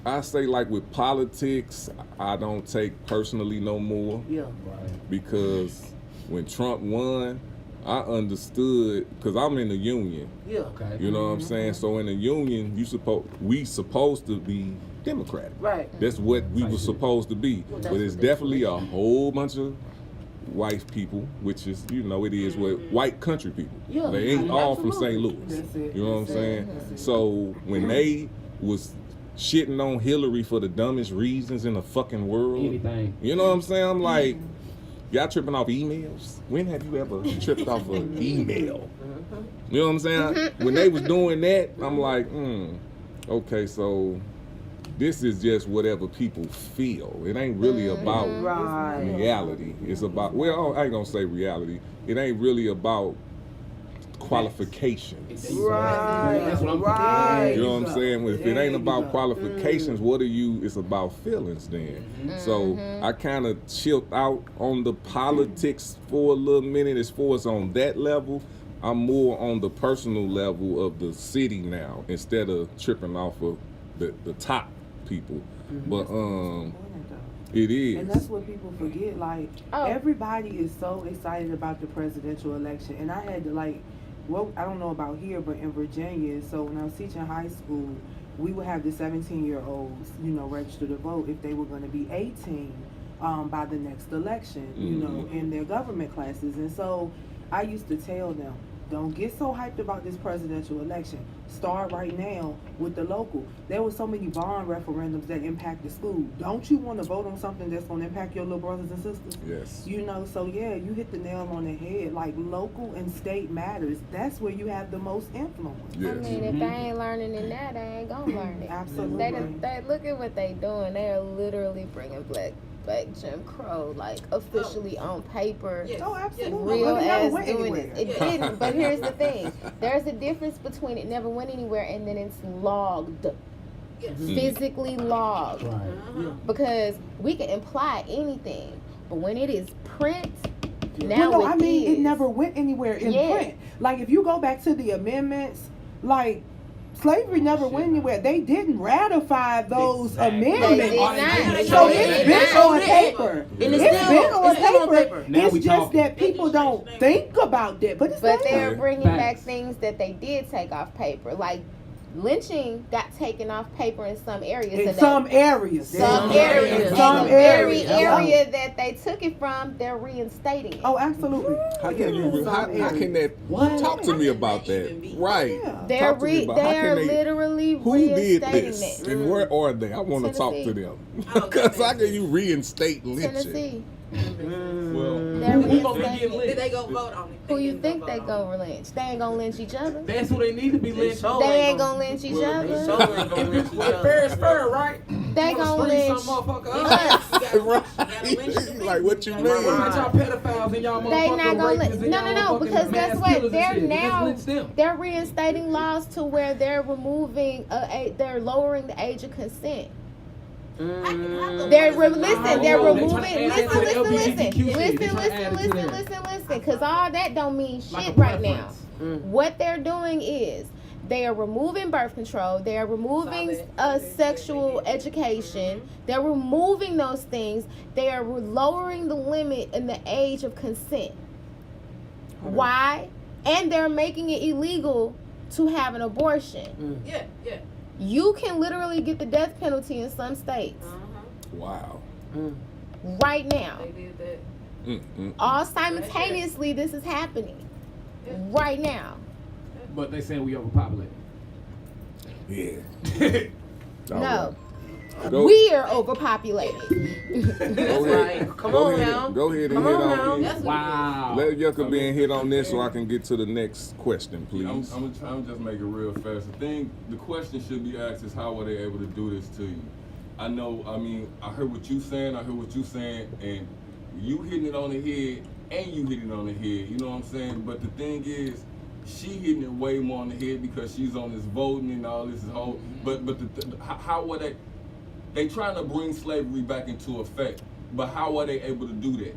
I say, like, with politics, I don't take personally no more. Yeah. Right. Because when Trump won, I understood, because I'm in the union. Yeah. Okay. You know what I'm saying? So in the union, we supposed to be Democratic. Right. That's what we were supposed to be. But it's definitely a whole bunch of white people, which is, it is what white country people. Yeah. They ain't all from Absolutely. St. Louis. That's it. You know what I'm saying? So when they was shitting on Hillary for the dumbest reasons in the fucking world, Anything. you know what I'm saying? I'm like, y'all tripping off emails? When have you ever tripped off an email? You know what I'm saying? When they was doing that, I'm like, okay, so this is just whatever people feel. It ain't really about reality. It's about, well, I ain't gonna say reality. It ain't really about qualifications. Right. That's what I'm Right. You know what I'm saying? If it ain't about qualifications, what are you? It's about feelings then. So I kind of chilled out on the politics for a little minute. As far as on that level, I'm more on the personal level of the city now, instead of tripping off of the top people. But it is. And that's what people forget. Like, everybody is so excited about the presidential election. And I had to, like, well, I don't know about here, but in Virginia, so when I was teaching high school, we would have the 17-year-olds, register to vote if they were going to be 18 by the next election, in their government classes. And so I used to tell them, don't get so hyped about this presidential election. Start right now with the local. There were so many bond referendums that impact the school. Don't you want to vote on something that's going to impact your little brothers and sisters? Yes. So yeah, you hit the nail on the head. Like, local and state matters. That's where you have the most influence. Yes. I mean, if they ain't learning in that, they ain't gonna learn it. Absolutely. They look at what they doing. They are literally bringing back Jim Crow, like, officially on paper. Yes. Oh, absolutely. Real But it never as went doing anywhere. it. It didn't. But here's the thing: there's a difference between it never went anywhere and then it's logged, physically logged. Right. Because we can imply anything, but when it is print, Well, no, is. it never went anywhere in print. Like, if you go back to the amendments, like, slavery never went anywhere. They didn't ratify those amendments. They did not. So it's been on paper. It's been on paper. Now It's we just talking. that people don't think about that. But it's But there. they're bringing back things that they did take off paper, like lynching got taken off paper in some areas. In and some areas. Some areas. Some And the very areas. area that they took it from, they're reinstating it. Oh, absolutely. How can that? Talk to me about that. Right. They're Talk to me about how they're can they- literally Who did reinstating this? it. And where are they? I want to talk to Tennessee. them. Because how can you reinstate lynching? Tennessee. Well, They're Who gonna reinstating get it. lynched? They gonna vote on it. Who you think they gonna lynch? They ain't gonna lynch each other. That's who they need to be lynched. sure They ain't gonna lynch each other. Fair is fair, right? They gonna lynch Some motherfucker up. Right. Like, what you Right, mean? y'all pedophiles and y'all They motherfucking not gonna rapists and y'all no, motherfucking because guess mass what? killers and They're shit. now Let's lynch them. they're reinstating laws to where they're removing they're lowering the age of consent. They're removing. Listen, because all that don't mean shit right now. What they're doing is they are removing birth control. They are removing sexual education. They're removing those things. They are lowering the limit in the age of consent. Why? And they're making it illegal to have an abortion. Yeah. You can literally get the death penalty in some states Wow. right now. They did that. All simultaneously, this is happening right now. But they saying we overpopulated. Yeah. No, Go- we are overpopulated. Go ahead. Come Go on ahead. now. Go ahead and Come hit on on now. these. That's what Wow. Let Yucca be and hit on this so I can get to the next question, I'm please. gonna just make it real fast. The question should be asked is how were they able to do this to you? I know, I mean, I heard what you saying, and you hitting it on the head and you hitting it on the head. You know what I'm saying? But the thing is, she hitting it way more on the head because she's on this voting and all this whole. But how were they trying to bring slavery back into effect? But how are they able to do that?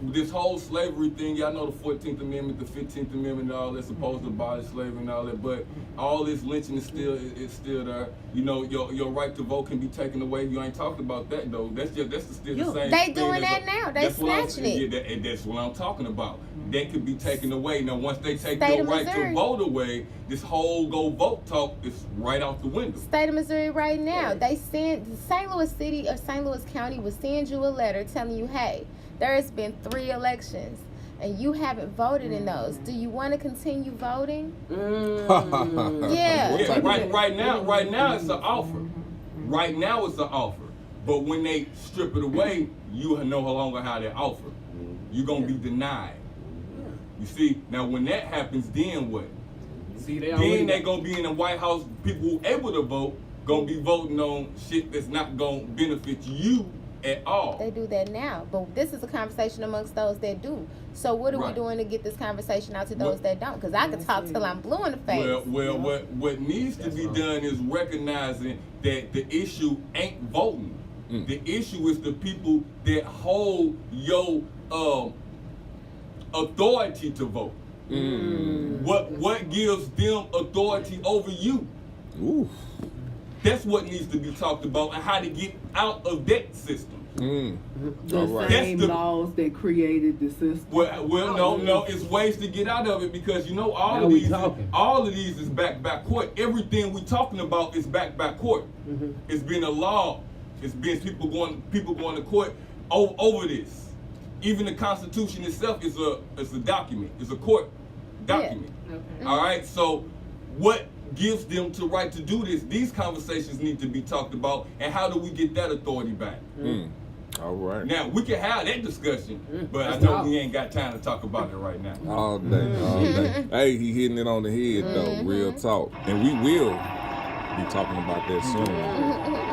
This whole slavery thing, y'all know the 14th Amendment, the 15th Amendment, and all that supposed to abolish slavery and all that, but all this lynching is still there. You know, your right to vote can be taken away. You ain't talked about that though. That's still the same. They doing that now. They snatching it. Yeah, that's what I'm talking about. That could be taken away. Now, once they take State your of right Missouri. to vote away, this whole go vote talk is right out the window. State of Missouri right now, they send St. Louis City or St. Louis County will send you a letter telling you, hey, there's been 3 elections and you haven't voted in those. Do you want to continue voting? Yeah. Right now it's an offer. Right now it's an offer. But when they strip it away, you no longer have that offer. You're gonna be denied. You see, now when that happens, then what? Then they gonna be in the White House, people who able to vote, gonna be voting on shit that's not gonna benefit you at all. They do that now, but this is a conversation amongst those that do. So what are we doing to get this conversation out to those that don't? Because I can talk till I'm blue in the face. Well, what needs to be done is recognizing that the issue ain't voting. The issue is the people that hold your authority to vote. What gives them authority over you? Ooh. That's what needs to be talked about and how to get out of that system. The same laws that created the system. Well, no, it's ways to get out of it because you know all of these is back court. Everything we talking about is back court. It's been a law. It's been people going to court over this. Even the Constitution itself is a document. It's a court document. Yeah. Okay. All right. So what gives them the right to do this? These conversations need to be talked about, and how do we get that authority back? All right. Now we can have that discussion, but I know we ain't got time to talk about it right now. All day. Hey, he hitting it on the head though. Real talk, and we will be talking about that soon.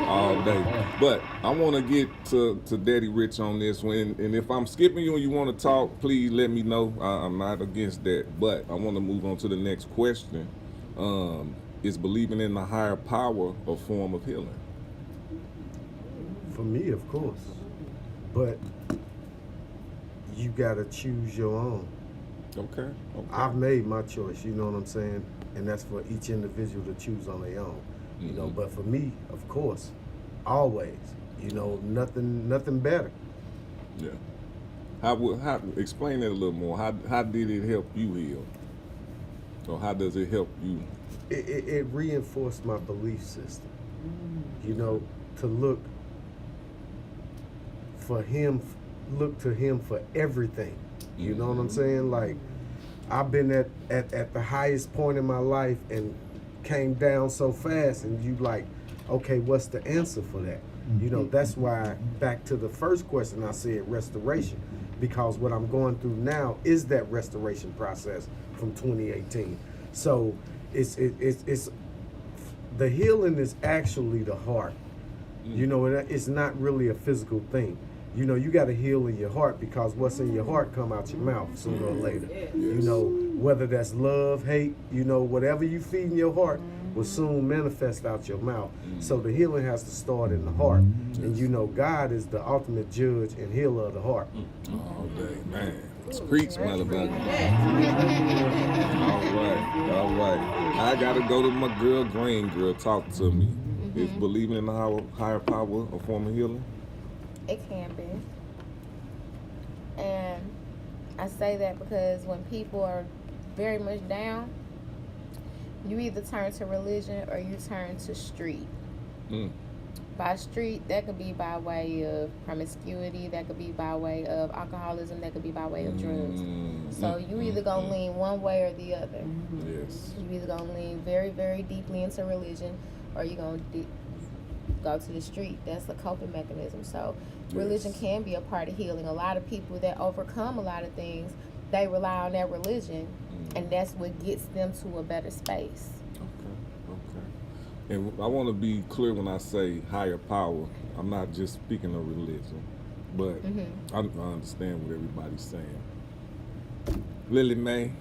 All day. But I want to get to Daddy Rich on this one, and if I'm skipping you and you want to talk, please let me know. I'm not against that, but I want to move on to the next question. Is believing in the higher power a form of healing? For me, of course. But you gotta choose your own. Okay. I've made my choice, you know what I'm saying? And that's for each individual to choose on their own. You know, but for me, of course, always, you know, nothing better. Yeah. How explain that a little more. How did it help you heal? Or how does it help you? It reinforced my belief system. You know, to look to him for everything. You know what I'm saying? Like, I've been at the highest point in my life and came down so fast, and you like, okay, what's the answer for that? You know, that's why, back to the first question, I said restoration, because what I'm going through now is that restoration process from 2018. So it's the healing is actually the heart. You know, it's not really a physical thing. You know, you got to heal in your heart, because what's in your heart come out your mouth sooner or later. You know, whether that's love, hate, you know, whatever you feed in your heart will soon manifest out your mouth. So the healing has to start in the heart. And you know, God is the ultimate judge and healer of the heart. All day, man. Preach, motherfucker. All right. I gotta go to my girl, Green Girl. Talk to me. Is believing in the higher power a form of healing? It can be. And I say that because when people are very much down, you either turn to religion or you turn to street. By street, that could be by way of promiscuity, that could be by way of alcoholism, that could be by way of drugs. So you either gonna lean one way or the other. Yes. You either gonna lean very, very deeply into religion, or you gonna go to the street. That's a coping mechanism. So religion can be a part of healing. A lot of people that overcome a lot of things, they rely on their religion, and that's what gets them to a better space. And I want to be clear when I say higher power. I'm not just speaking of religion. But I understand what everybody's saying. Lily Mae.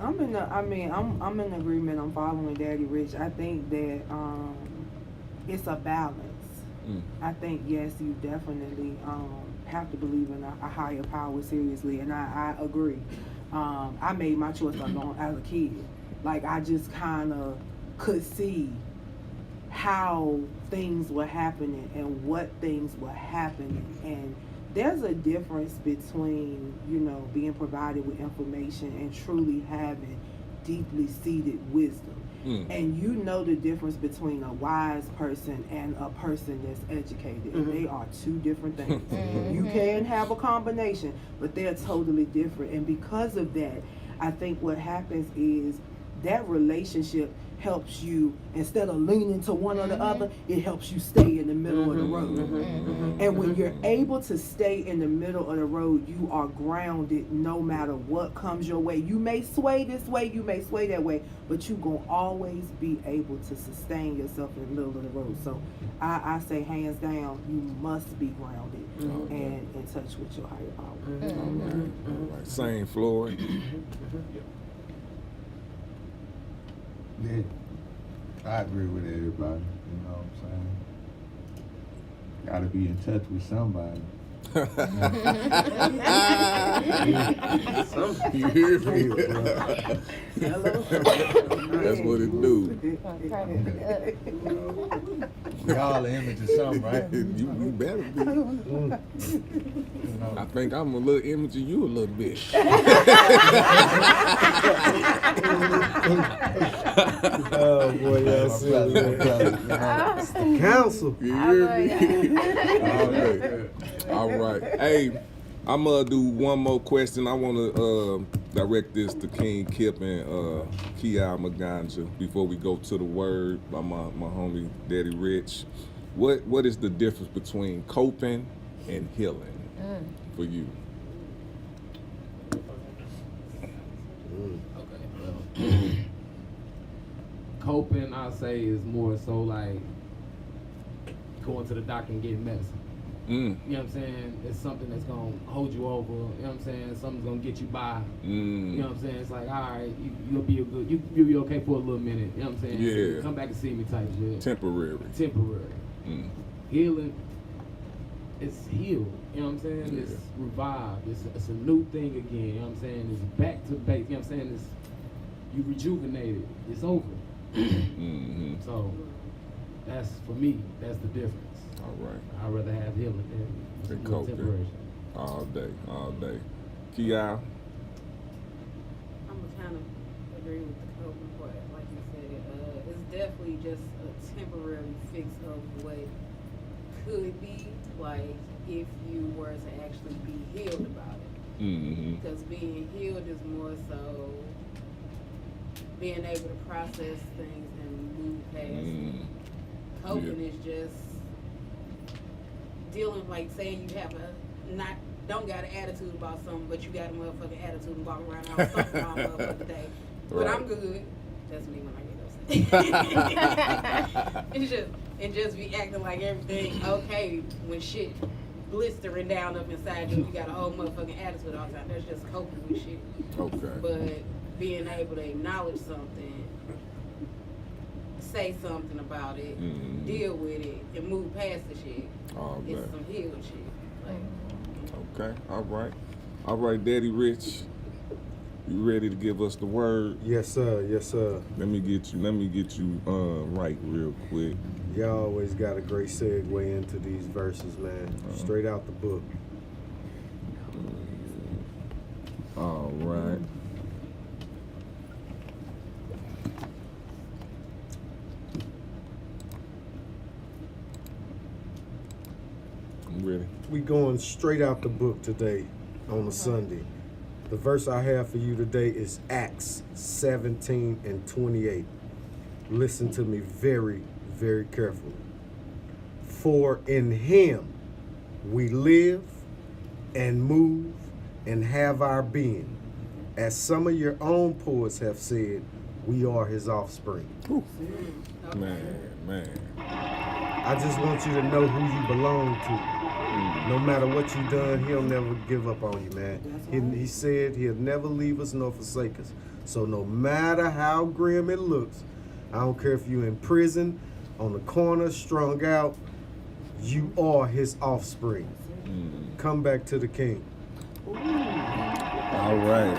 I'm in agreement. I'm following Daddy Rich. I think that it's a balance. I think yes, you definitely have to believe in a higher power seriously, and I agree. I made my choice alone as a kid. Like I just kind of could see how things were happening and what things were happening, and there's a difference between, you know, being provided with information and truly having deeply seated wisdom. And you know the difference between a wise person and a person that's educated. They are two different things. You can have a combination, but they're totally different. And because of that, I think what happens is that relationship helps you, instead of leaning to one or the other, it helps you stay in the middle of the road. And when you're able to stay in the middle of the road, you are grounded no matter what comes your way. You may sway this way, you may sway that way, but you're going to always be able to sustain yourself in the middle of the road. So I say hands down, you must be grounded and in touch with your higher power. All right. Same, Floyd. Yeah, I agree with everybody. You know what I'm saying? Gotta be in touch with somebody. You hear me? That's what it do. We all an image of something, right? You better be. I think I'm a little image of you a little bit. Oh boy, y'all silly. Council. You hear me? All right. Hey, I'm gonna do one more question. I want to direct this to King Kip and Kia Maganja before we go to the word by my homie Daddy Rich. What is the difference between coping and healing for you? Coping, I say, is more so like going to the doctor and getting medicine. You know what I'm saying? It's something that's gonna hold you over. You know what I'm saying? Something's gonna get you by. You know what I'm saying? It's like, all right, you'll be you'll be okay for a little minute. You know what I'm saying? Yeah. So come back and see me type shit. Temporary. Healing, it's healed. You know what I'm saying? Yeah. It's revived. It's a new thing again. You know what I'm saying? It's back to base. You know what I'm saying? You rejuvenated. It's over. So that's, for me, that's the difference. All right. I'd rather have healing than temporary. All day. Kia? I'm kind of agree with the coping part. Like you said, it's definitely just a temporary fix of what could be, like if you were to actually be healed about it. Because being healed is more so being able to process things and move past it. Coping is just dealing, like saying you have don't got an attitude about something, but you got a motherfucking attitude and walk around all something all motherfucking day. But I'm good. That's me when I get upset. and just be acting like everything okay when shit blistering down up inside you. You got a whole motherfucking attitude all the time. That's just coping with shit. Okay. But being able to acknowledge something, say something about it, deal with it, and move past the shit. It's some healed shit. Okay, all right, Daddy Rich, you ready to give us the word? Yes, sir. Let me get you right real quick. Y'all always got a great segue into these verses, man. Straight out the book. All right. I'm ready. We going straight out the book today on a Sunday. The verse I have for you today is Acts 17:28. Listen to me very, very carefully. For in him we live and move and have our being. As some of your own poets have said, we are his offspring. Man. I just want you to know who you belong to. No matter what you done, he'll never give up on you, man. He said he'll never leave us nor forsake us. So no matter how grim it looks, I don't care if you're in prison, on the corner, strung out, you are his offspring. Come back to the king. All right.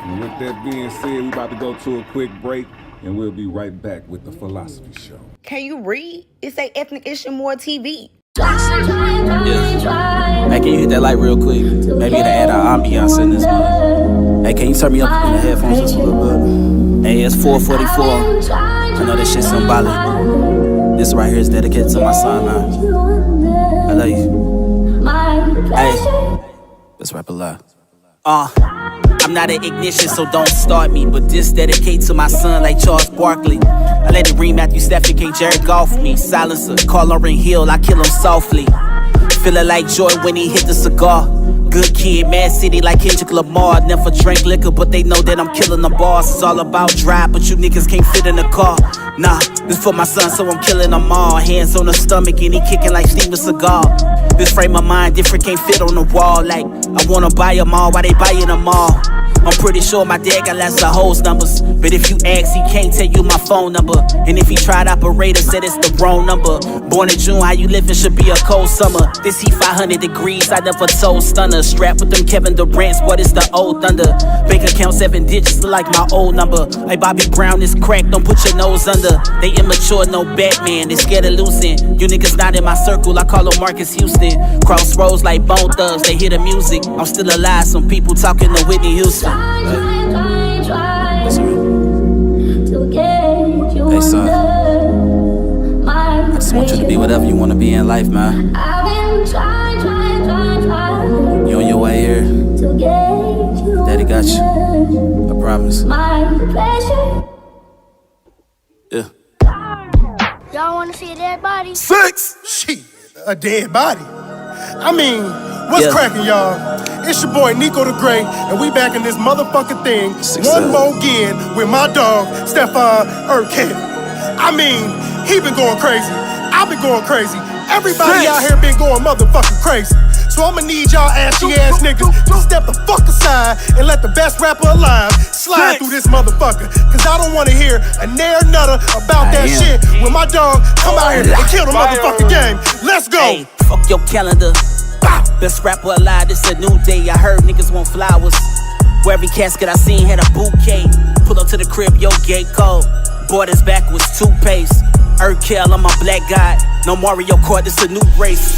And with that being said, we about to go to a quick break, and we'll be right back with the Philosophy Show. Can you read? It say Ethnic Issue More TV. Yeah. Hey, can you hit that light real quick? Maybe to add our ambiance in this one. Hey, can you turn me up in the headphones just a little bit? Hey, it's 4:44. I know that shit's symbolic. This right here is dedicated to my son, man. I love you. Hey, let's rap a lot. I'm not an ignition, so don't start me. But this dedicate to my son like Charles Barkley. I let it ring Matthew Stafford, K. Jared Goff me. Silencer, call Lauryn Hill, I kill him softly. Feeling like joy when he hit the cigar. Good kid, Mad City like Kendrick Lamar. Never drank liquor, but they know that I'm killing the boss. It's all about drive, but you niggas can't fit in the car. Nah, this for my son, so I'm killing them all. Hands on the stomach and he kicking like Steven Seagal. This frame of mind different, can't fit on the wall. Like, I wanna buy them all, why they buying them all? I'm pretty sure my dad got lots of hoes numbers. But if you ask, he can't tell you my phone number. And if he tried operator, said it's the wrong number. Born in June, how you living should be a cold summer. This heat 500 degrees, I never told stunner. Strapped with them Kevin Durant's, what is the old thunder? Bank account 7 digits, like my old number. Hey, Bobby Brown is cracked, don't put your nose under. They immature, no Batman, they scared of losing. You niggas not in my circle, I call them Marcus Houston. Crossroads like Bone Thugs, they hear the music. I'm still alive, some people talking to Whitney Houston. Hey, son, I just want you to be whatever you want to be in life, man. You on your way here. Daddy got you. I promise. Yeah. Y'all wanna see a dead body? 6? Shit, a dead body. I mean, what's cracking, y'all? It's your boy Nico the Great, and we back in this motherfucking thing one more again with my dog, Stefan Urquette. I mean, he been going crazy. I've been going crazy. Everybody out here been going motherfucking crazy. So I'ma need y'all ashy ass niggas to step the fuck aside and let the best rapper alive slide through this motherfucker. Cause I don't wanna hear a nair nutter about that shit when my dog come out here and kill the motherfucking game. Let's go. Hey, fuck your calendar. Best rapper alive, this a new day. I heard niggas want flowers. Where every casket I seen had a bouquet. Pull up to the crib, yo, gate code. Borders backwards, toothpaste. Urkel, I'm a black guy. No Mario Kart, this a new race.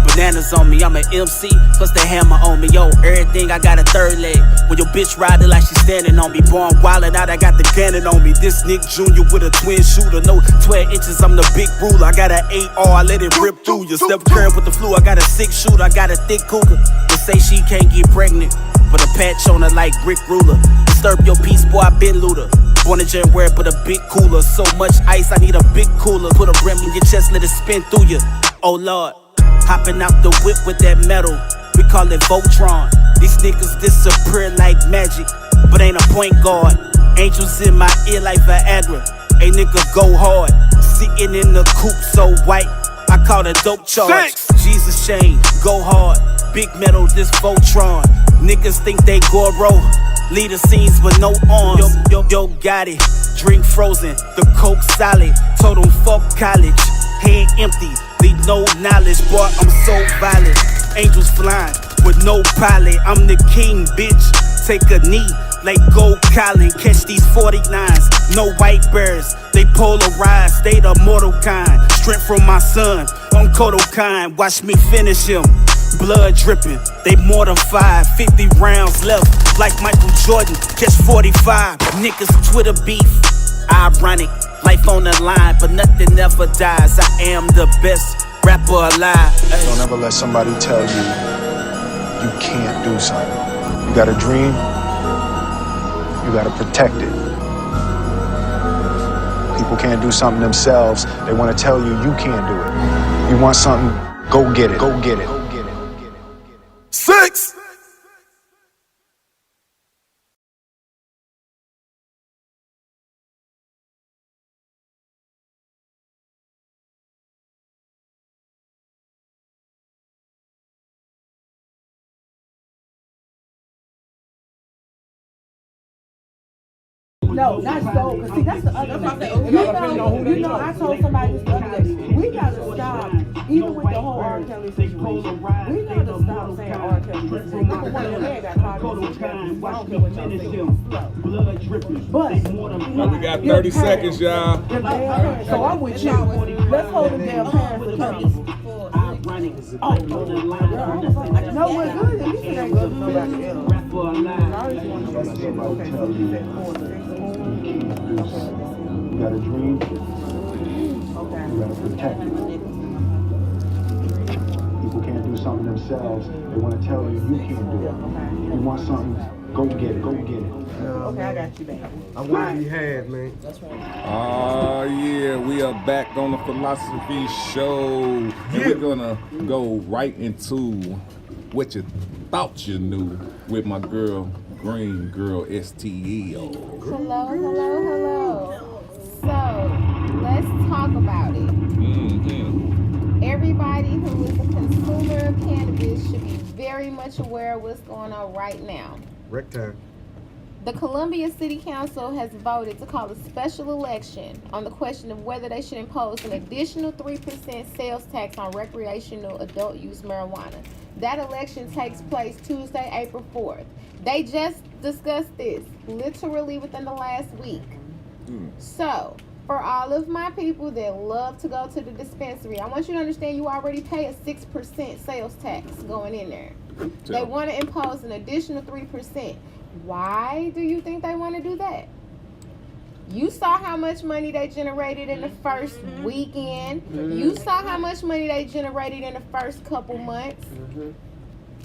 Bananas on me, I'm an MC, plus the hammer on me. Yo, everything, I got a third leg. When your bitch riding like she standing on me. Born wildin' out, I got the cannon on me. This Nick Jr. with a twin shooter. No 12 inches, I'm the big ruler. I got an AR, I let it rip through you. Step curve with the flu, I got a 6 shooter. I got a thick cougar. They say she can't get pregnant, but a patch on her like Rick Ruler. Disturb your peace, boy, I been looter. Born in January, but a big cooler. So much ice, I need a big cooler. Put a rim in your chest, let it spin through you. Oh Lord. Hopping out the whip with that metal, we call it Voltron. These niggas disappear like magic, but ain't a point guard. Angels in my ear like Viagra. A nigga go hard, sitting in the coupe so white, I call it dope charge. Jesus chain, go hard, big metal, this Voltron. Niggas think they Goro, lead the scenes but no arms. Yo, got it, drink frozen, the coke solid. Told him fuck college, head empty. Need no knowledge, boy, I'm so violent. Angels flying with no pilot. I'm the king, bitch. Take a knee like Gold Colin. Catch these 49s, no white bears. They polarize, they the mortal kind. Strength from my son, I'm Kodokan. Watch me finish him. Blood dripping, they mortified. 50 rounds left, like Michael Jordan. Catch 45, niggas Twitter beef. Ironic, life on the line, but nothing ever dies. I am the best rapper alive. Ay. Don't ever let somebody tell you you can't do something. You got a dream, you gotta protect it. People can't do something themselves. They want to tell you you can't do it. You want something, go get it. Go get it. 6! No, not so. Cause see, that's the other thing. You know, I told somebody this the other day. We gotta stop, even with the whole R. Kelly situation. We gotta stop saying R. Kelly this nigga. Number one, your man got caught in this shit. I don't care what y'all think. But we got 30 seconds, y'all. So I'm with you. Let's hold the damn parents accountable. Oh, no, we're good. At least it ain't good for nobody else. I always want to just get okay. So you said You got a dream. Okay. You gotta protect it. People can't do something themselves. They want to tell you you can't do it. You want something, go get it. Go get it. Okay, I got you, baby. I'm gonna be had, man. That's right. Oh yeah, we are back on the Philosophy Show. And we're gonna go right into what you thought you knew with my girl, Green Girl STEO. Hello. So, let's talk about it. Everybody who is a consumer of cannabis should be very much aware of what's going on right now. Rec time. The Columbia City Council has voted to call a special election on the question of whether they should impose an additional 3% sales tax on recreational adult use marijuana. That election takes place Tuesday, April 4th. They just discussed this literally within the last week. So, for all of my people that love to go to the dispensary, I want you to understand you already pay a 6% sales tax going in there. They want to impose an additional 3%. Why do you think they want to do that? You saw how much money they generated in the first weekend. You saw how much money they generated in the first couple months.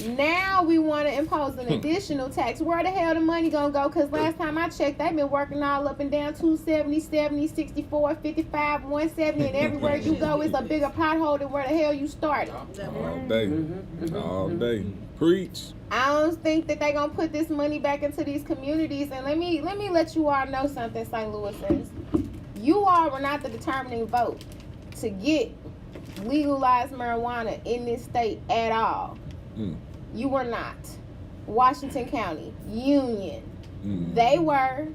Now we want to impose an additional tax. Where the hell the money gonna go? Because last time I checked, they've been working all up and down 270, 70, 64, 55, 170, and everywhere you go it's a bigger pothole than where the hell you started. All day. All day. Preach. I don't think that they're gonna put this money back into these communities. And let me let you all know something, St. Louisans. You all were not the determining vote to get legalized marijuana in this state at all. You were not. Washington County, Union, they were.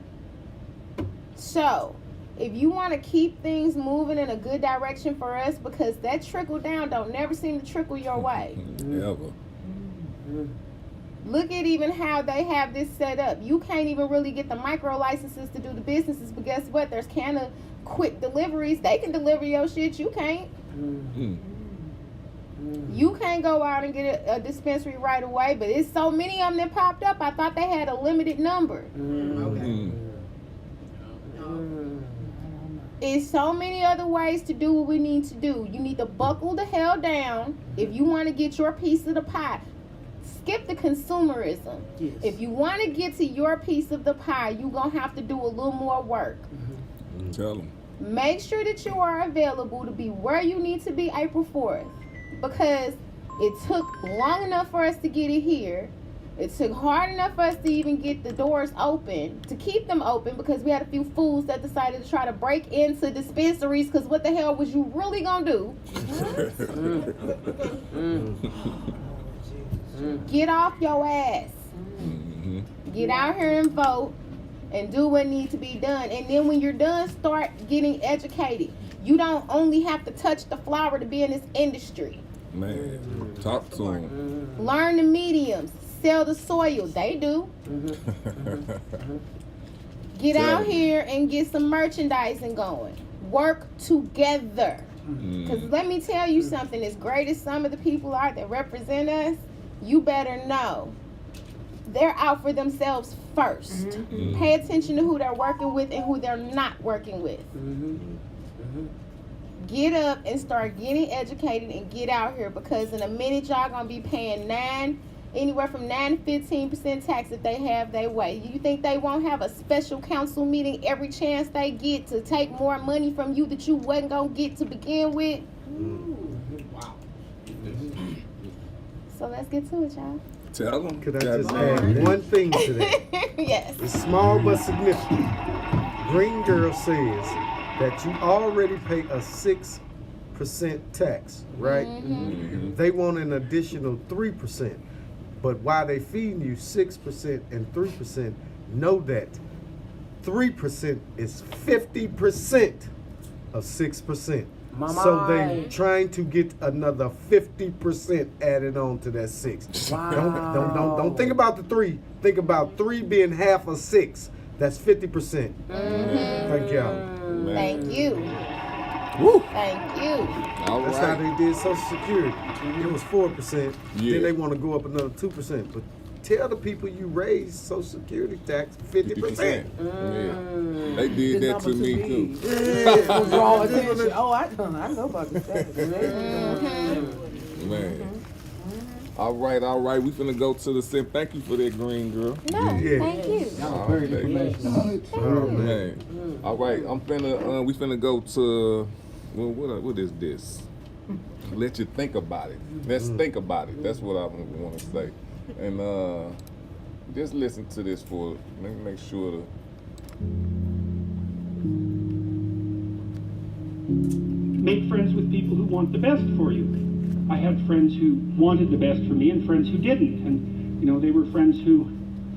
So, if you want to keep things moving in a good direction for us, because that trickle down don't never seem to trickle your way. Ever. Look at even how they have this set up. You can't even really get the micro licenses to do the businesses, but guess what? There's kind of quick deliveries. They can deliver your shit. You can't. You can't go out and get a dispensary right away, but it's so many of them that popped up. I thought they had a limited number. It's so many other ways to do what we need to do. You need to buckle the hell down if you want to get your piece of the pie. Skip the consumerism. If you want to get to your piece of the pie, you're going to have to do a little more work. Tell them. Make sure that you are available to be where you need to be April 4th. Because it took long enough for us to get it here. It took hard enough for us to even get the doors open, to keep them open, because we had a few fools that decided to try to break into dispensaries, because what the hell was you really gonna do? Get off your ass. Get out here and vote and do what needs to be done. And then when you're done, start getting educated. You don't only have to touch the flower to be in this industry. Man, talk to them. Learn the mediums. Sell the soil. They do. Get out here and get some merchandising going. Work together. Because let me tell you something. As great as some of the people are that represent us, you better know they're out for themselves first. Pay attention to who they're working with and who they're not working with. Get up and start getting educated and get out here, because in a minute y'all gonna be paying anywhere from 9 to 15% tax if they have their way. You think they won't have a special council meeting every chance they get to take more money from you that you wasn't gonna get to begin with? Wow. So let's get to it, y'all. Tell them. Could I just add one thing to that? Yes. It's small but significant. Green Girl says that you already pay a 6% tax, right? They want an additional 3%. But while they feeding you 6% and 3%, know that 3% is 50% of 6%. So they trying to get another 50% added on to that 6. Wow. Don't think about the 3. Think about 3 being half of 6. That's 50%. Thank y'all. Thank you. Woo. Thank you. That's how they did Social Security. It was 4%. Then they want to go up another 2%. But tell the people you raise Social Security tax 50%. They did that to me too. Draw attention. Oh, I know about the tax. Man. All right. We finna go to the sim. Thank you for that, green girl. No, thank you. Man. All right, I'm finna. We finna go to. Well, what is this? Let you think about it. Let's think about it. That's what I want to say. And just listen to this for. Let me make sure to. Make friends with people who want the best for you. I had friends who wanted the best for me and friends who didn't. And, you know, they were friends who,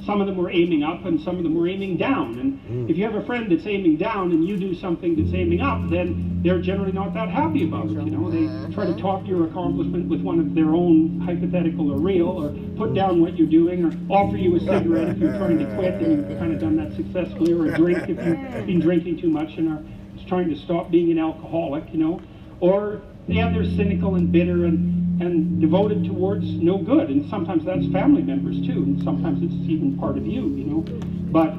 some of them were aiming up and some of them were aiming down. And if you have a friend that's aiming down and you do something that's aiming up, then they're generally not that happy about it. You know, they try to top your accomplishment with one of their own, hypothetical or real, or put down what you're doing, or offer you a cigarette if you're trying to quit and you've kind of done that successfully, or a drink if you've been drinking too much and are trying to stop being an alcoholic, you know, or they're cynical and bitter and devoted towards no good. And sometimes that's family members too, and sometimes it's even part of you, you know. But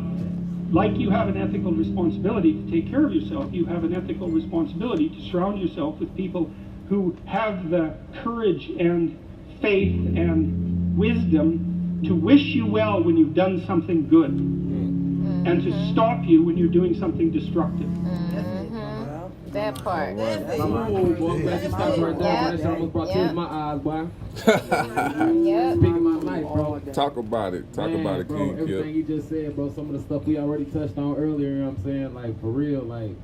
like you have an ethical responsibility to take care of yourself, you have an ethical responsibility to surround yourself with people who have the courage and faith and wisdom to wish you well when you've done something good, and to stop you when you're doing something destructive. That part. That's almost brought tears to my eyes, boy. Speaking my life, bro. Talk about it. Talk about it, bro. King. Everything you just said, bro. Some of the stuff we already touched on earlier. You know what I'm saying? Like, for real, like,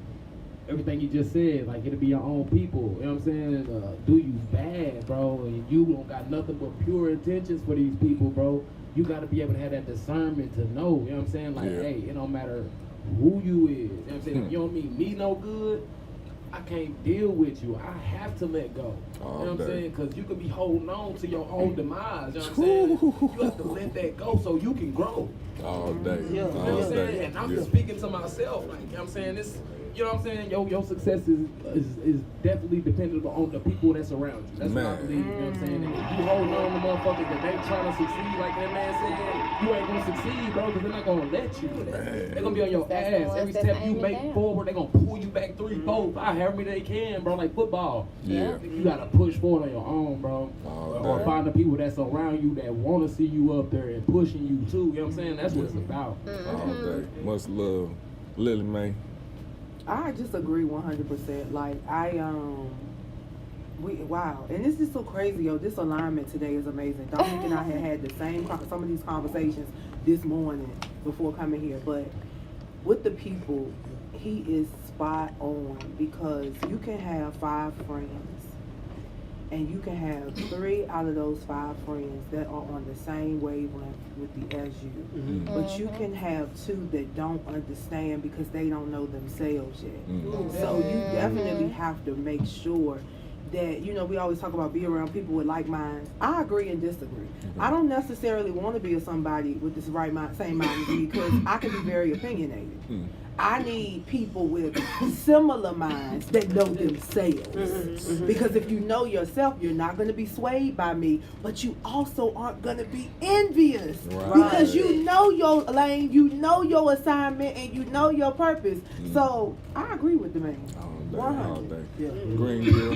everything you just said, like, it'll be your own people. You know what I'm saying? Do you bad, bro, and you don't got nothing but pure intentions for these people, bro. You got to be able to have that discernment to know. You know what I'm saying? Like, hey, it don't matter who you is. You know what I'm saying? If you don't mean me no good, I can't deal with you. I have to let go. You know what I'm saying? Because you could be holding on to your own demise. You know what I'm saying? You have to let that go so you can grow. All day. You know what I'm saying? And I'm just speaking to myself. Like, you know what I'm saying? This, you know what I'm saying? Your success is definitely dependent on the people that's around you. That's what I believe. You know what I'm saying? And if you hold on to motherfuckers that ain't trying to succeed, like that man said, you ain't gonna succeed, bro, because they're not gonna let you. They're gonna be on your ass. Every step you make forward, they're gonna pull you back 3, 4, 5, however many they can, bro, like football. Yeah. You gotta push forward on your own, bro. Or find the people that's around you that wanna see you up there and pushing you too. You know what I'm saying? That's what it's about. All day. Much love. Lily, man. I just agree 100%. Like, wow. And this is so crazy, yo. This alignment today is amazing. Dominic and I had the same, some of these conversations this morning before coming here. But with the people, he is spot on, because you can have 5 friends and you can have 3 out of those 5 friends that are on the same wavelength as you. But you can have 2 that don't understand because they don't know themselves yet. So you definitely have to make sure that, you know, we always talk about be around people with like minds. I agree and disagree. I don't necessarily want to be with somebody with this same mind as me, because I can be very opinionated. I need people with similar minds that know themselves. Because if you know yourself, you're not going to be swayed by me, but you also aren't going to be envious. Because you know your lane, you know your assignment, and you know your purpose. So I agree with the man. 100. Yeah. Green girl.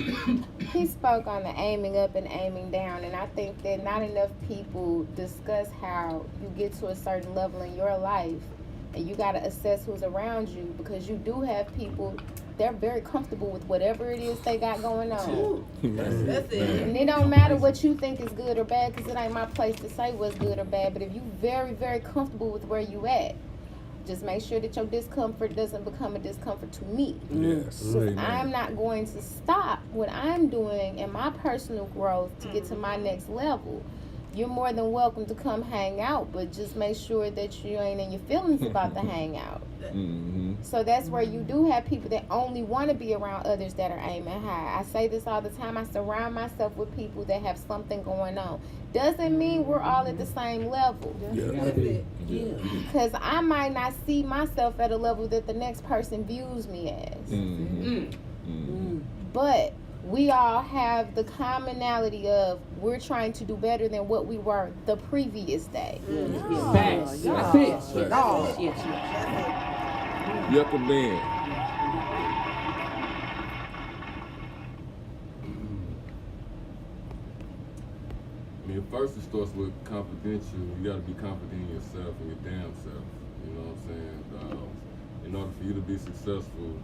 He spoke on the aiming up and aiming down, and I think that not enough people discuss how you get to a certain level in your life and you got to assess who's around you, because you do have people, they're very comfortable with whatever it is they got going on. That's it. And it don't matter what you think is good or bad, because it ain't my place to say what's good or bad, but if you very, very comfortable with where you at, just make sure that your discomfort doesn't become a discomfort to me. Yes. Because I'm not going to stop what I'm doing in my personal growth to get to my next level. you're more than welcome to come hang out, but just make sure that you ain't in your feelings about the hangout. So that's where you do have people that only want to be around others that are aiming high. I say this all the time. I surround myself with people that have something going on. Doesn't mean we're all at the same level. Because I might not see myself at a level that the next person views me as. But we all have the commonality of we're trying to do better than what we were the previous day. Facts. That's it. Yucca Ben. I mean, first it starts with confidential. You got to be confident in yourself and your damn self. You know what I'm saying? In order for you to be successful,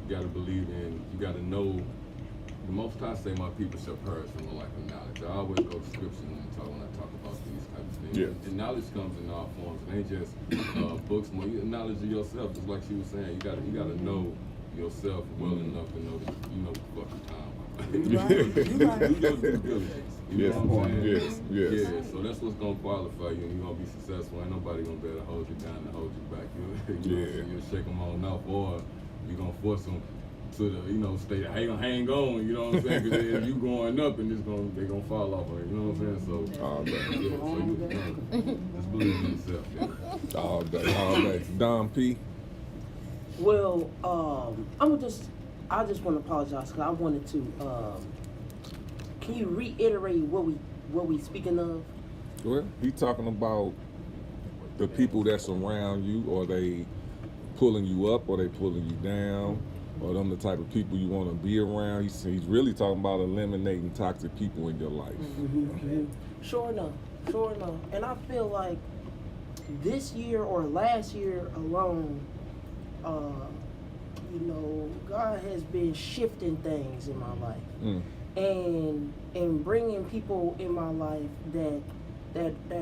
you got to believe in. You got to know. The Most High say, "My people shall perish from the lack of knowledge." I always go to scripture when I talk about these type of things. Yeah. And knowledge comes in all forms. It ain't just books. More knowledge of yourself, just like she was saying. You gotta know yourself well enough to know that you know what the fuck you're talking about. Do your due diligence. You know what I'm saying? Yes. Yeah. So that's what's gonna qualify you, and you're gonna be successful. Ain't nobody gonna be able to hold you down and hold you back. You'll shake them on off, or you're gonna force them to the, stay hang on, you know what I'm saying? Because if you going up and they're gonna fall off, you know what I'm saying? So, just believe in yourself. Yeah. All day. Don P. Well, I just want to apologize because I wanted to. Can you reiterate what we speaking of? Well, he talking about the people that's around you, or they pulling you up, or they pulling you down. Or them the type of people you want to be around. He's really talking about eliminating toxic people in your life. Sure enough. And I feel like this year or last year alone, God has been shifting things in my life, and bringing people in my life that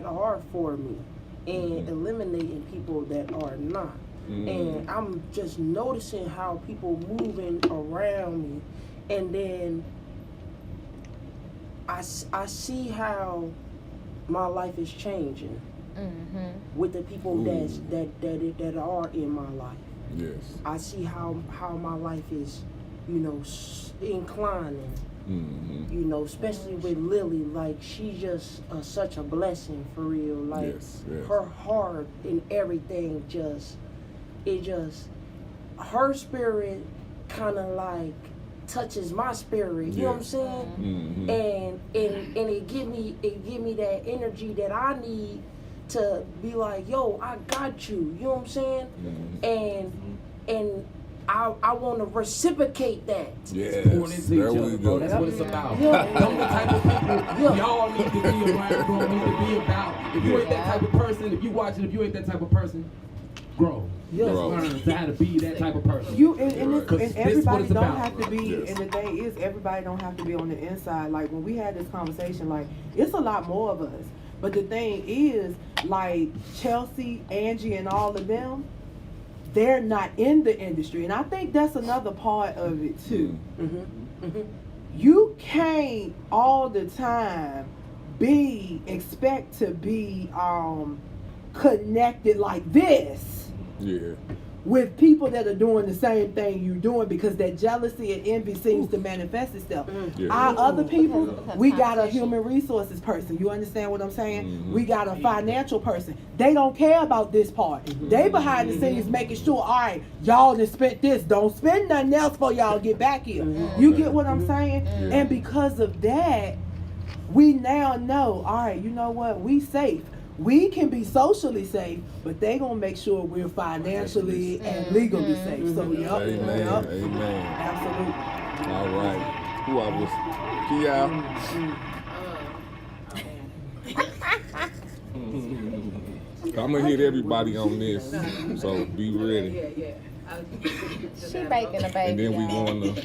are for me, and eliminating people that are not. And I'm just noticing how people moving around me, and then I see how my life is changing with the people that are in my life. Yes. I see how my life is, inclining. Especially with Lily, like she's just such a blessing for real. Like her heart and everything her spirit kind of like touches my spirit, you know what I'm saying? And it give me that energy that I need to be like, yo, I got you, you know what I'm saying? And I want to reciprocate that. Yes, there we go. That's what it's about. Them the type of people y'all need to be around, bro, need to be about. If you ain't that type of person, if you ain't that type of person, grow. Just learn how to be that type of person. And everybody don't have to be, and the thing is, everybody don't have to be on the inside. Like, when we had this conversation, like, it's a lot more of us. But the thing is, like, Chelsea, Angie, and all of them, they're not in the industry. And I think that's another part of it, too. You can't all the time expect to be connected like this. Yeah. With people that are doing the same thing you're doing, because that jealousy and envy seems to manifest itself. Our other people, we got a human resources person. You understand what I'm saying? We got a financial person. They don't care about this part. They behind the scenes making sure, all right, y'all done spent this. Don't spend nothing else for y'all get back here. You get what I'm saying? And because of that, we now know, all right, you know what? We safe. We can be socially safe, but they gonna make sure we're financially and legally safe. So Amen. Absolutely. All right. Who I was? I'm gonna hit everybody on this, so be ready. She baking a baby. And then we going to.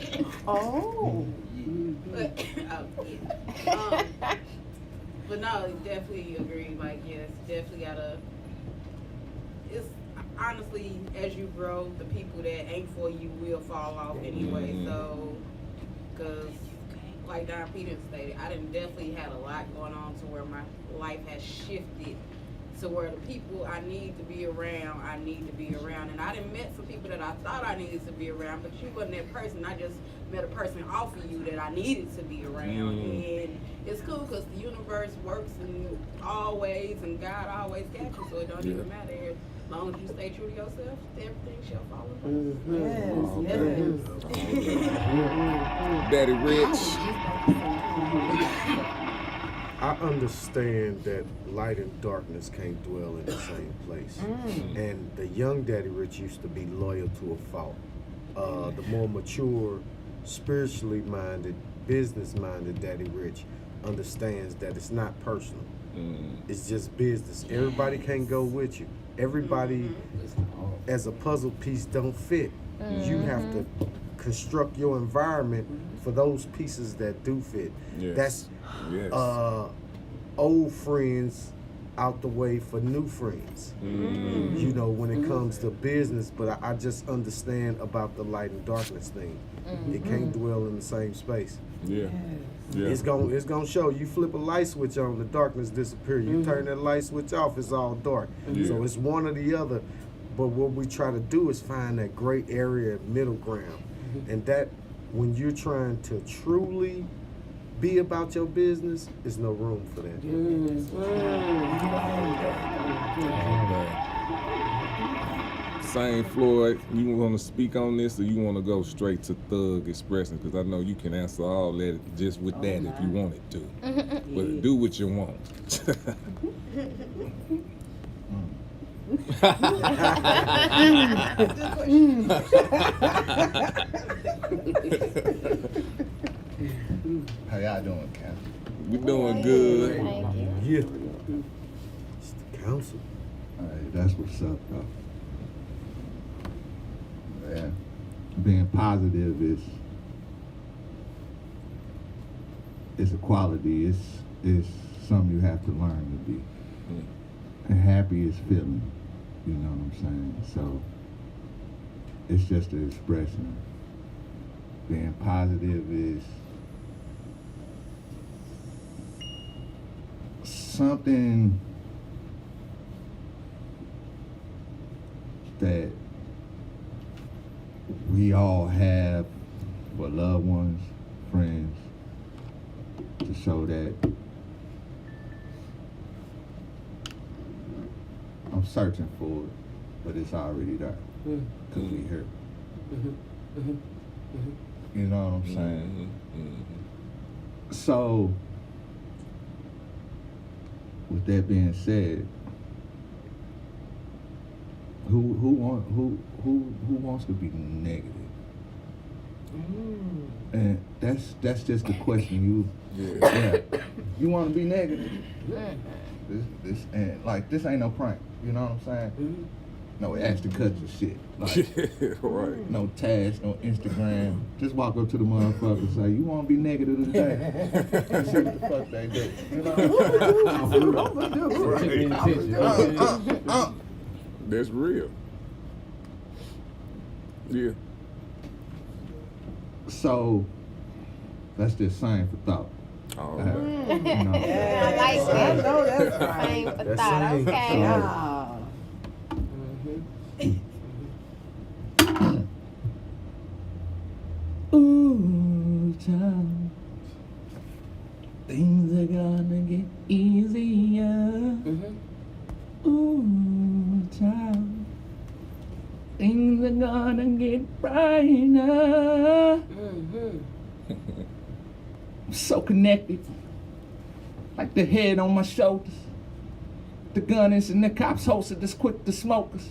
But no, definitely agree. Like, yes, definitely gotta. It's honestly, as you grow, the people that ain't for you will fall off anyway. So, cause like Don Peter stated, I done definitely had a lot going on to where my life has shifted to where the people I need to be around, I need to be around. And I done met some people that I thought I needed to be around, but you wasn't that person. I just met a person off of you that I needed to be around. And it's cool because the universe works in all ways, and God always got you, so it don't even matter. As long as you stay true to yourself, everything shall fall in place. Yes. Daddy Rich. I understand that light and darkness can't dwell in the same place. And the young Daddy Rich used to be loyal to a fault. The more mature, spiritually minded, business minded Daddy Rich understands that it's not personal. It's just business. Everybody can't go with you. Everybody as a puzzle piece don't fit. You have to construct your environment for those pieces that do fit. That's old friends out the way for new friends. You know, when it comes to business, but I just understand about the light and darkness thing. It can't dwell in the same space. It's gonna show. You flip a light switch on, the darkness disappear. You turn that light switch off, it's all dark. So it's one or the other. But what we try to do is find that gray area, middle ground. And that, when you're trying to truly be about your business, there's no room for that. Saint Floyd, you want to speak on this, or you want to go straight to Thug Expressing? Because I know you can answer all that just with that if you wanted to. But do what you want. How y'all doing, Cap? We doing good. Thank you. Yeah. It's the council. All right, that's what's up, though. Yeah. Being positive is a quality. It's something you have to learn to be. And happy is feeling. You know what I'm saying? So it's just an expression. Being positive is something that we all have for loved ones, friends, to show that I'm searching for it, but it's already there, because we here. You know what I'm saying? So, with that being said, who wants to be negative? And that's just the question. You want to be negative? This and like this ain't no prank. You know what I'm saying? No Ashton Kutcher shit. Like, right. No tags, no Instagram. Just walk up to the motherfucker and say, "You want to be negative today?" And see what the fuck they do. You know? That's real. Yeah. So that's just saying for thought. Oh. I like that. I know that's right. Same for That's thought. same. Okay. Ooh, child, things are gonna get easier. Ooh, child, things are gonna get brighter. I'm so connected, like the head on my shoulders. The gunners and the cops hosted that's quick to smoke us.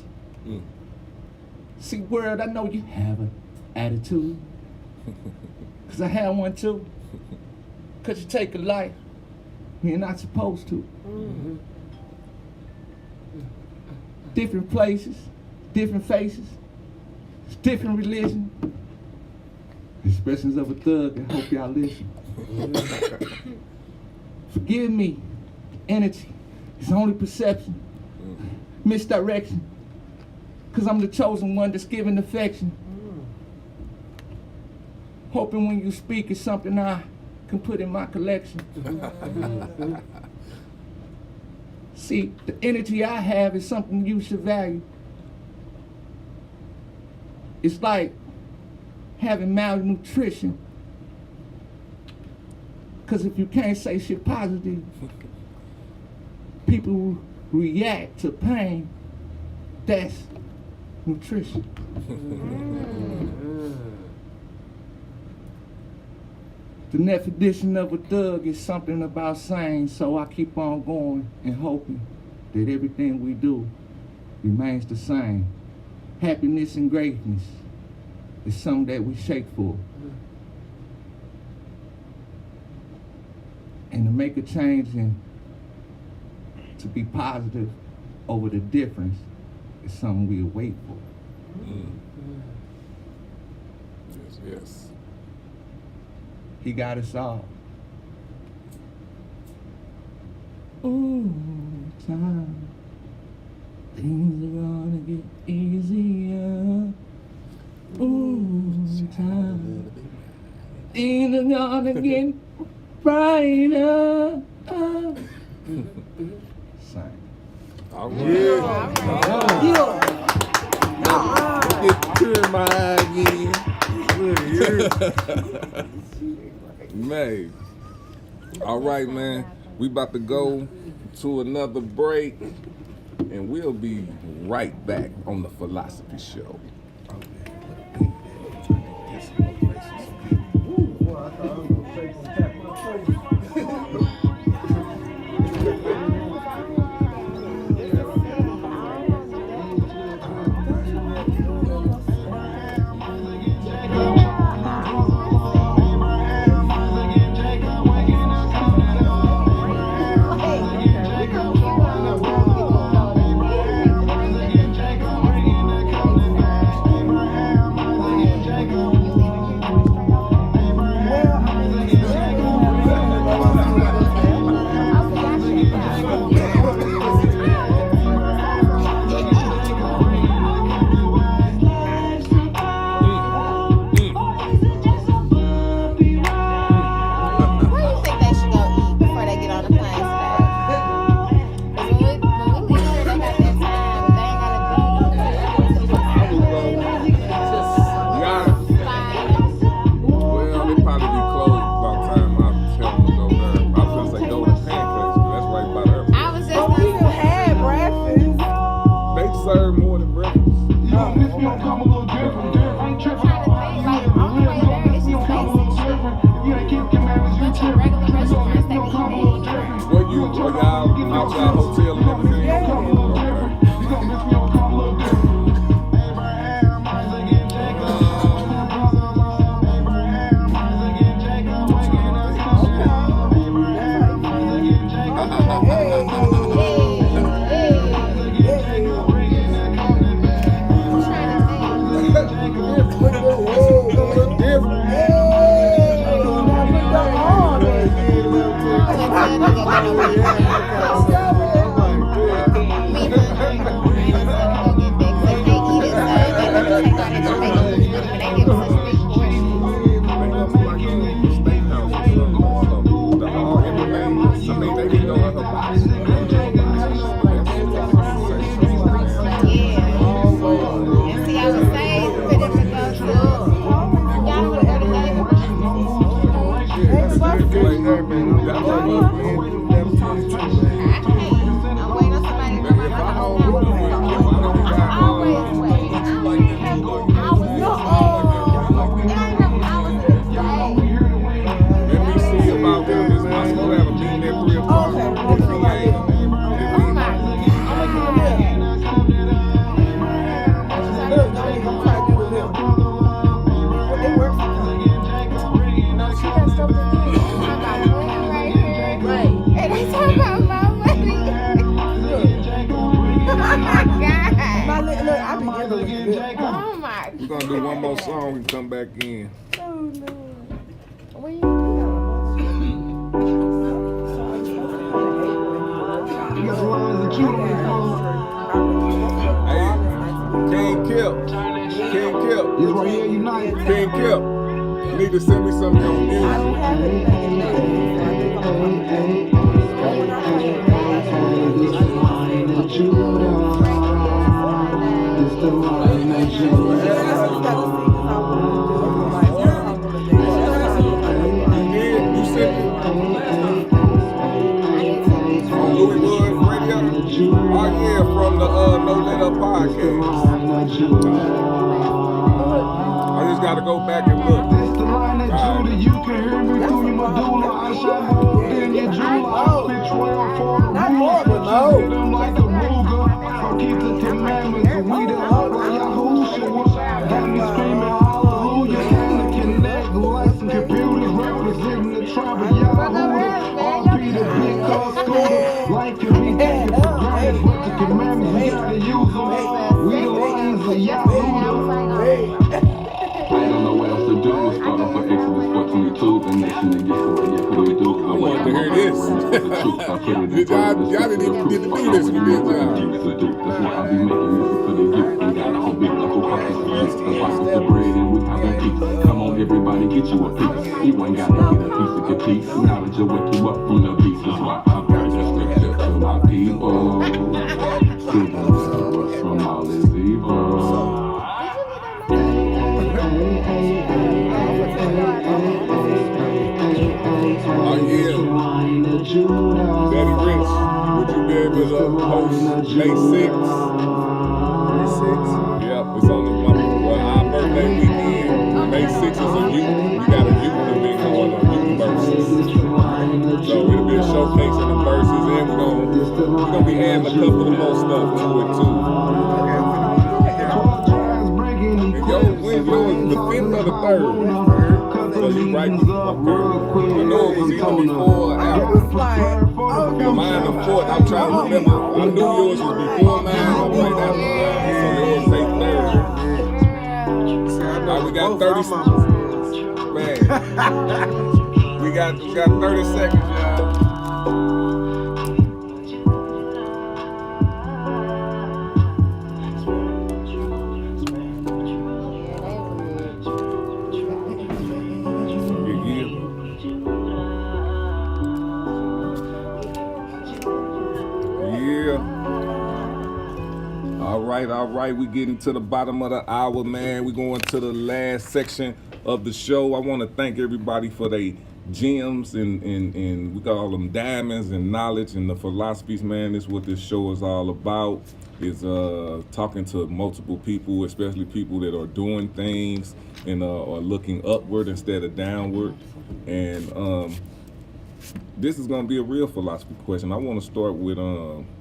See, world, I know you have an attitude. Cause I have one too. Cause you take a life when you're not supposed to. Different places, different faces, different religion. Expressions of a thug, I hope y'all listen. Forgive me, energy, it's only perception, misdirection. Cause I'm the chosen one that's giving affection. Hoping when you speak it's something I can put in my collection. See, the energy I have is something you should value. It's like having malnutrition. Because if you can't say shit positive, people react to pain. That's nutrition. The definition of a thug is something about saying, so I keep on going and hoping that everything we do remains the same. Happiness and greatness is something that we shake for. And to make a change and to be positive over the difference is something we wait for. Yes, yes. He got us all. Ooh, time. Things are gonna get easier. Ooh, time. Things are gonna get brighter. Sing. All right. Get tear in my eye again. Man. All right, man. We about to go to another break, and we'll be right back on the Philosophy Show. We're gonna do one more song and come back in. Oh no. Where you King Kip. King Kip. King Kip. You need to send me some of your music. I don't have anything in May, so I think I'm coming back. But when I come in May, I should You sent it on Louis Wood Radio? Oh yeah, from the No Let Up podcast. I just gotta go back and look. You can hear me through your medulla. I shine more than your jeweler. I spit 12 for the ruler, but you hit them like a Ruger. So keep the commandments and we the upper Yahushua. Got me screaming hallelujah. And the connect lights and computers representing the tribe of Yahuda. RP the big car scooter. Life can be taken for granted, but the commandments we gotta use them. We the lions of Yahuda. I don't know what else to do. Start off with Exodus 4:22. The nation that gets what they put it through. I want to hear this. Y'all didn't even get to do this. We did y'all. That's why I be making music for the youth. And got a whole big level pockets of juice. That's why it's the bread and we have a piece. Come on, everybody, get you a piece. You ain't got to get a piece of your piece. Knowledge will wake you up from the beats. That's why I bring the scripture to my people. To deliver us from all this evil. Oh yeah, Daddy Rich, would you be able to post May 6th? May 6th? Yep, it's on our birthday weekend. May 6th is a youth. We got a youth event going on, youth verses. So it'll be a showcase of the verses, and we're gonna be adding a couple of more stuff to it too. And when's yours? The 5th or the 3rd? So you right before. I know it was either before or after. Mine the 4th. I'm trying to remember. I knew yours was before mine. I'm right after mine. So yours say 3rd. Alright, we got 30 seconds. Man. We got 30 seconds, y'all. All right, we getting to the bottom of the hour, man. We going to the last section of the show. I want to thank everybody for their gems and we call them diamonds and knowledge and the philosophies, man. This is what this show is all about. Is talking to multiple people, especially people that are doing things and are looking upward instead of downward. And this is gonna be a real philosophy question. I want to start with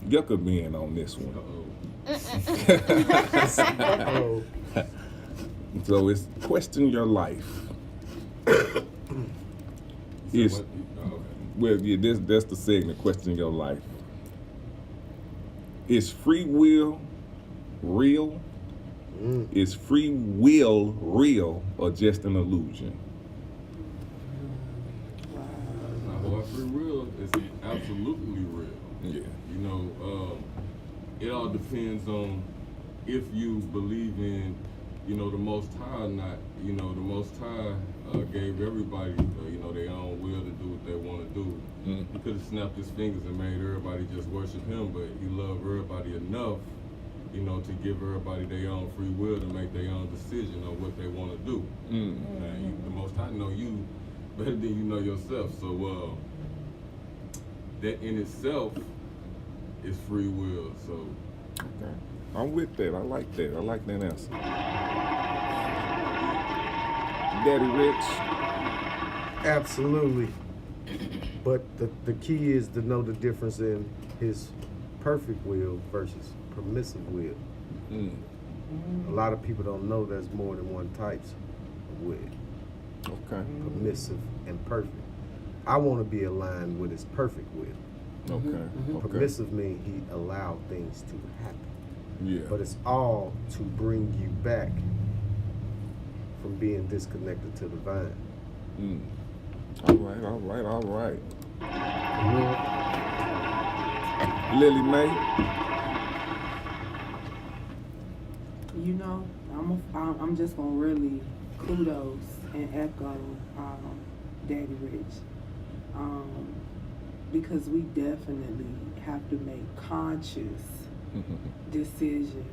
Yucca being on this one. So it's question your life. That's the segment, question your life. Is free will real? Is free will real or just an illusion? Free will is absolutely real. Yeah. You know, it all depends on if you believe in, you know, the Most High or not. You know, the Most High gave everybody, you know, their own will to do what they want to do. He could have snapped his fingers and made everybody just worship him, but he loved everybody enough, you know, to give everybody their own free will to make their own decision on what they want to do. The Most High know you better than you know yourself. So that in itself is free will. So okay, I'm with that. I like that. I like that answer. Daddy Rich. Absolutely. But the key is to know the difference in his perfect will versus permissive will. A lot of people don't know there's more than one types of will. Okay. Permissive and perfect. I want to be aligned with his perfect will. Okay. Permissive means he allowed things to happen. Yeah. But it's all to bring you back from being disconnected to the vine. All right. Lily Mae. You know, I I'm just gonna really kudos and echo Daddy Rich, because we definitely have to make conscious decisions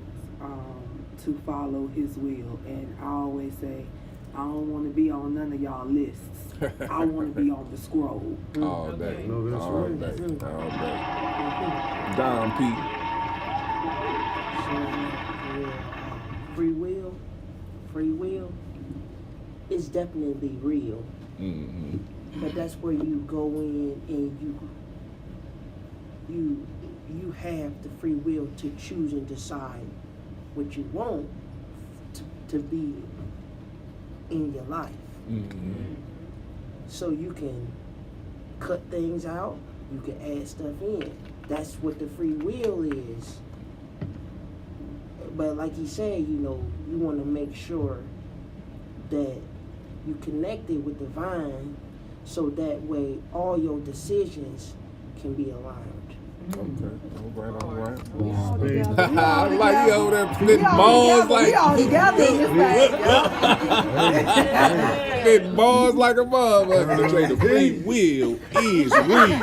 to follow His will. And I always say, I don't want to be on none of y'all lists. I want to be on the scroll. All day. No, that's All right. day. All day. Don P. Free will is definitely real. Mm-hmm. But that's where you go in and you have the free will to choose and decide what you want to be in your life. Mm-hmm. So you can cut things out, you can add stuff in. That's what the free will is. But like he said, you want to make sure that you connected with divine, so that way all your decisions can be aligned. Okay. All right. I'm like you over there spitting balls like. We all together in this thing. Spitting balls like a motherfucker. They say the free will is real.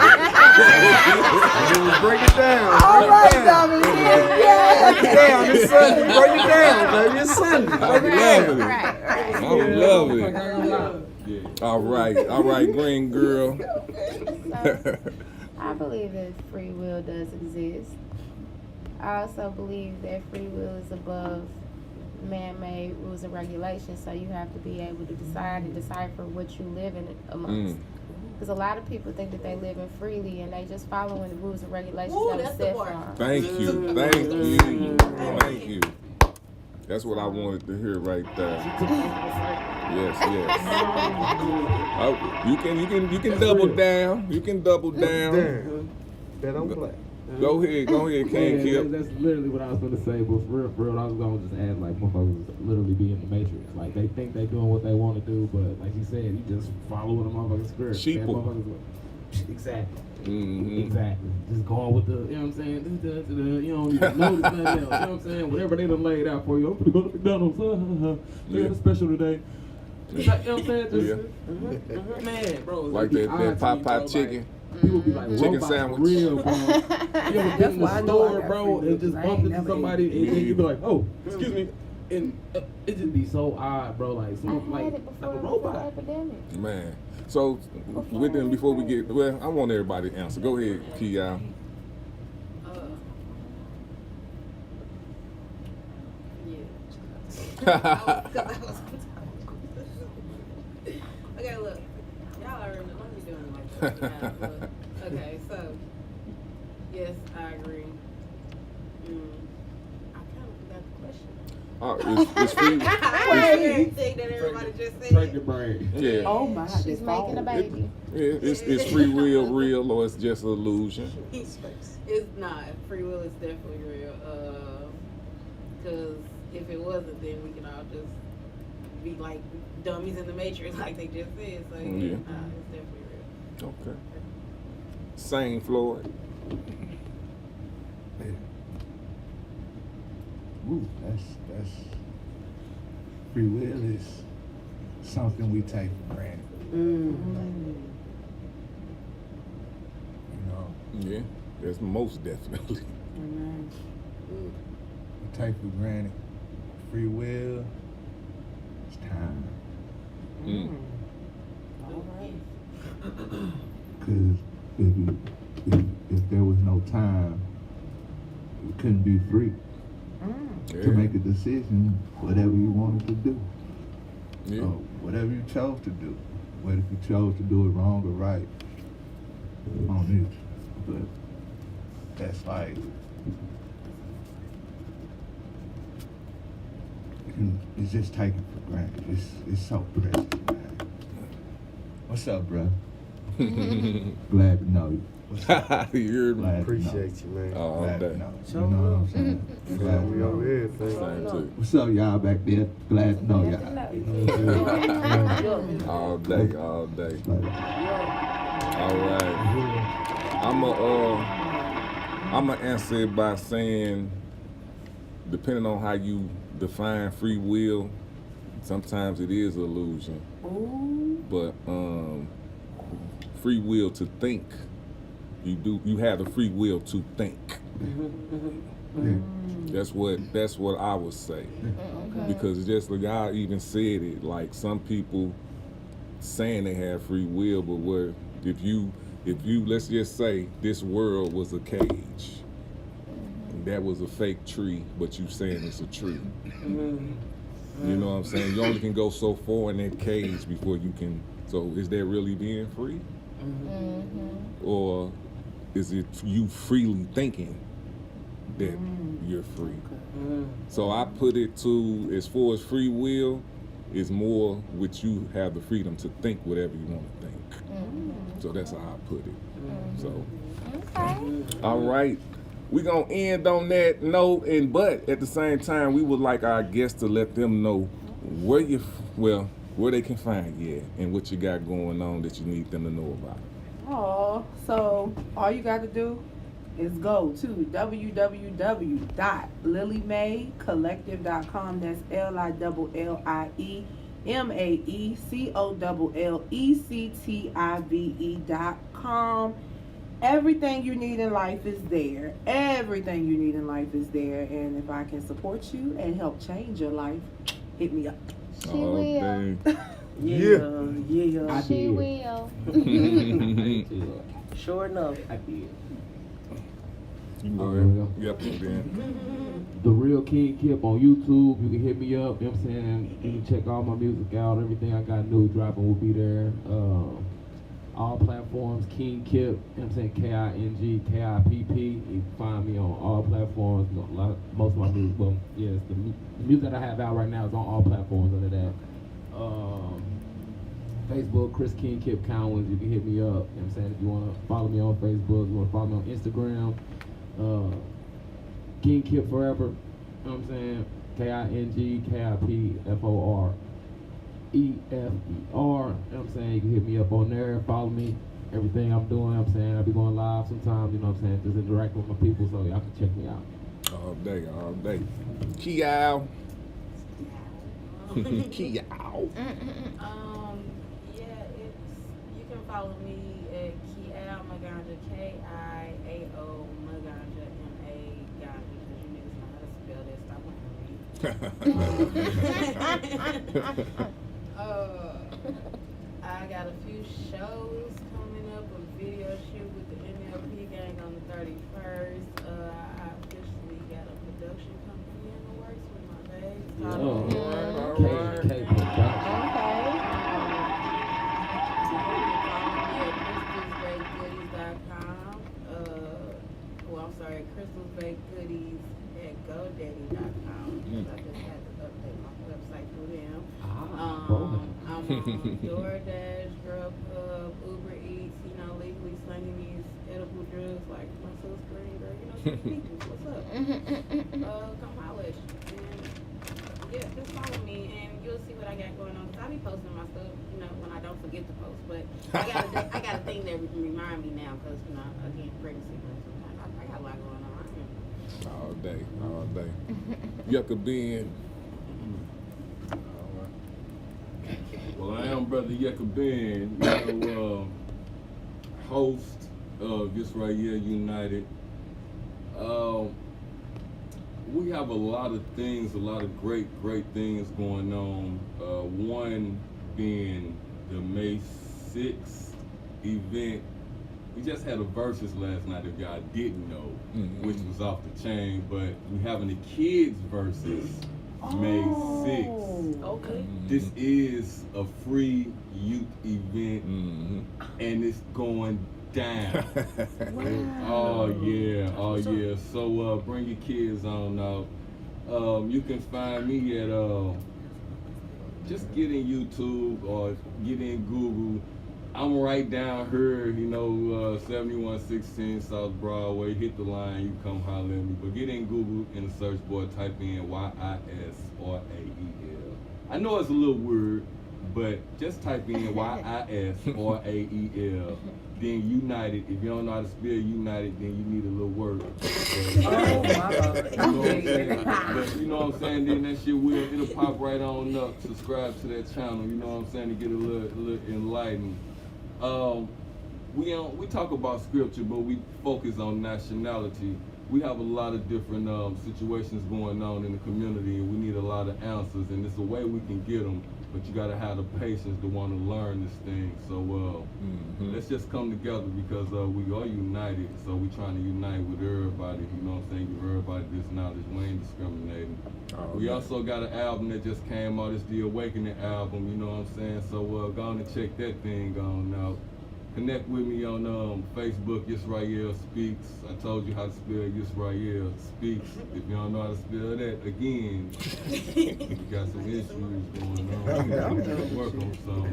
Break it down. All right, Dominic. Break it down. It's Sunday. Break it down, baby. It's Sunday. Break it down. I'm loving it. All right, green girl. I believe that free will does exist. I also believe that free will is above man-made rules and regulations, so you have to be able to decide and decipher what you live in amongst. Because a lot of people think that they live in freely and they just following the rules and regulations that are set for them. Thank you. That's what I wanted to hear right there. Yes. Oh, you can double down. You can double down. Bet on black. Go ahead, King Kip. That's literally what I was gonna say, but for real, I was gonna just add like motherfuckers literally be in the matrix. Like they think they doing what they want to do, but like you said, you just following the motherfucker's script. Sheeple. Exactly. Mm-hmm. Exactly. Just going with the, you know what I'm saying? You don't even notice nothing else. You know what I'm saying? Whatever they done laid out for you. I'm gonna go to McDonald's. They got a special today. You know what I'm saying? Just, man, bro. Like that Popeye chicken. People be like, chicken sandwich. Real, bro. You ever been in the store, bro, and just bump into somebody, and then you be like, oh, excuse me. And it just be so odd, bro. Like, someone like a robot. Man. So, with them, before we get, well, I want everybody to answer. Go ahead, Kia. Okay, look. Y'all already know what you're doing like that. Okay, so, yes, I agree. I kind of forgot the question. It's free. Everything that everybody just said. Break your brain. Yeah. Oh my, She's making a baby. It's free will real, or it's just an illusion? It's not. Free will is definitely real. Because if it wasn't, then we can all just be like dummies in the matrix, like they just said. So it's definitely real. Okay. Same Floyd. Ooh, that's free will is something we take for granted. You know. Yeah, that's most definitely. We take for granted free will. It's time. Because if there was no time, we couldn't be free. To make a decision, whatever you wanted to do. Yeah. So whatever you chose to do. Whether if you chose to do it wrong or right, on you. But that's like, it's just taken for granted. It's so precious, man. What's up, bro? Glad to know you. You appreciate you, man. All day. You know what I'm saying? Glad we over here. Same too. What's up, y'all back there? Glad to know y'all. All day. All right. I'ma answer it by saying, depending on how you define free will, sometimes it is an illusion. Ooh. But free will to think, you have the free will to think. That's what I would say. Okay. Because just like I even said it, like some people saying they have free will, but where if you let's just say this world was a cage and that was a fake tree, but you saying it's a tree. You know what I'm saying? You only can go so far in that cage before you can. So is that really being free? Or is it you freely thinking that you're free? So I put it to, as far as free will, is more which you have the freedom to think whatever you want to think. So that's how I put it. So, all right. We're going to end on that note, but at the same time, we would like our guests to let them know where they can find you and what you got going on that you need them to know about. Oh, so all you got to do is go to www.lilliemaecollective.com. That's LILLIEMAECOLLECTIVE.com. Everything you need in life is there. Everything you need in life is there. And if I can support you and help change your life, hit me up. She will. Yeah. She will. Sure enough. I did. Yep, The Real King Kip on YouTube. You can hit me up. You know what I'm saying? You can check all my music out. Everything I got new dropping will be there. All platforms, King Kip, you know what I'm saying? KING, KIPP. You can find me on all platforms. Most of my music, well, yes, the music that I have out right now is on all platforms under that. Facebook, Chris King Kip Cowens. You can hit me up. You know what I'm saying? If you want to follow me on Facebook, you want to follow me on Instagram. King Kip Forever. You know what I'm saying? KING, KIPFOR. EFER, you know what I'm saying? You can hit me up on there, follow me, everything I'm doing, you know what I'm saying? I'll be going live sometimes, you know what I'm saying? Just interacting with my people so y'all can check me out. All day. Kiao. Kiao. You can follow me at Kiao Maganja, KIAO Maganja, MA Ganja, because you niggas know how to spell that. Stop looking at me. I got a few shows coming up, a video shoot with the NLP gang on the 31st. I officially got a production company in the works with my babe. crystalsbakegoodies at GoDaddy.com. I just had to update my website through them. I'm on DoorDash, Grubhub, Uber Eats, legally slinging these edible drugs like my sunscreen, girl. Sneakers, what's up? Come holler at you. And just follow me and you'll see what I got going on. Cause I be posting my stuff, when I don't forget to post. But I got a thing that remind me now, cause again, pregnancy. I got a lot going on. All day. Yucca Ben. Well, I am Brother Yucca Ben, host of this right here, United. We have a lot of things, a lot of great things going on. One being the May 6th event. We just had a versus last night, if y'all didn't know, which was off the chain, but we having the kids versus May 6th. Okay. This is a free youth event, and it's going down. Oh yeah. So bring your kids on out. You can find me at just get in YouTube or get in Google. I'm right down here, 7116 South Broadway. Hit the line, you come holler at me. But get in Google in the search bar, type in YISRAEL. I know it's a little weird, But just type in YISRAEL, then United. If you don't know how to spell United, then you need a little work. Oh my God. You know what I'm saying? But you know what I'm saying? Then that shit it'll pop right on up. Subscribe to that channel. You know what I'm saying? To get a little enlightened. We talk about scripture, but we focus on nationality. We have a lot of different situations going on in the community, and we need a lot of answers. And it's a way we can get them, but you got to have the patience to want to learn this thing. So let's just come together because we are united. So we're trying to unite with everybody. You know what I'm saying? Give everybody this knowledge. We ain't discriminating. We also got an album that just came out. It's the Awakening album. You know what I'm saying? So go on and check that thing on out. Connect with me on Facebook, Yisrael Speaks. I told you how to spell Yisrael Speaks. If you don't know how to spell that, again, you got some issues going on. You gotta work on some.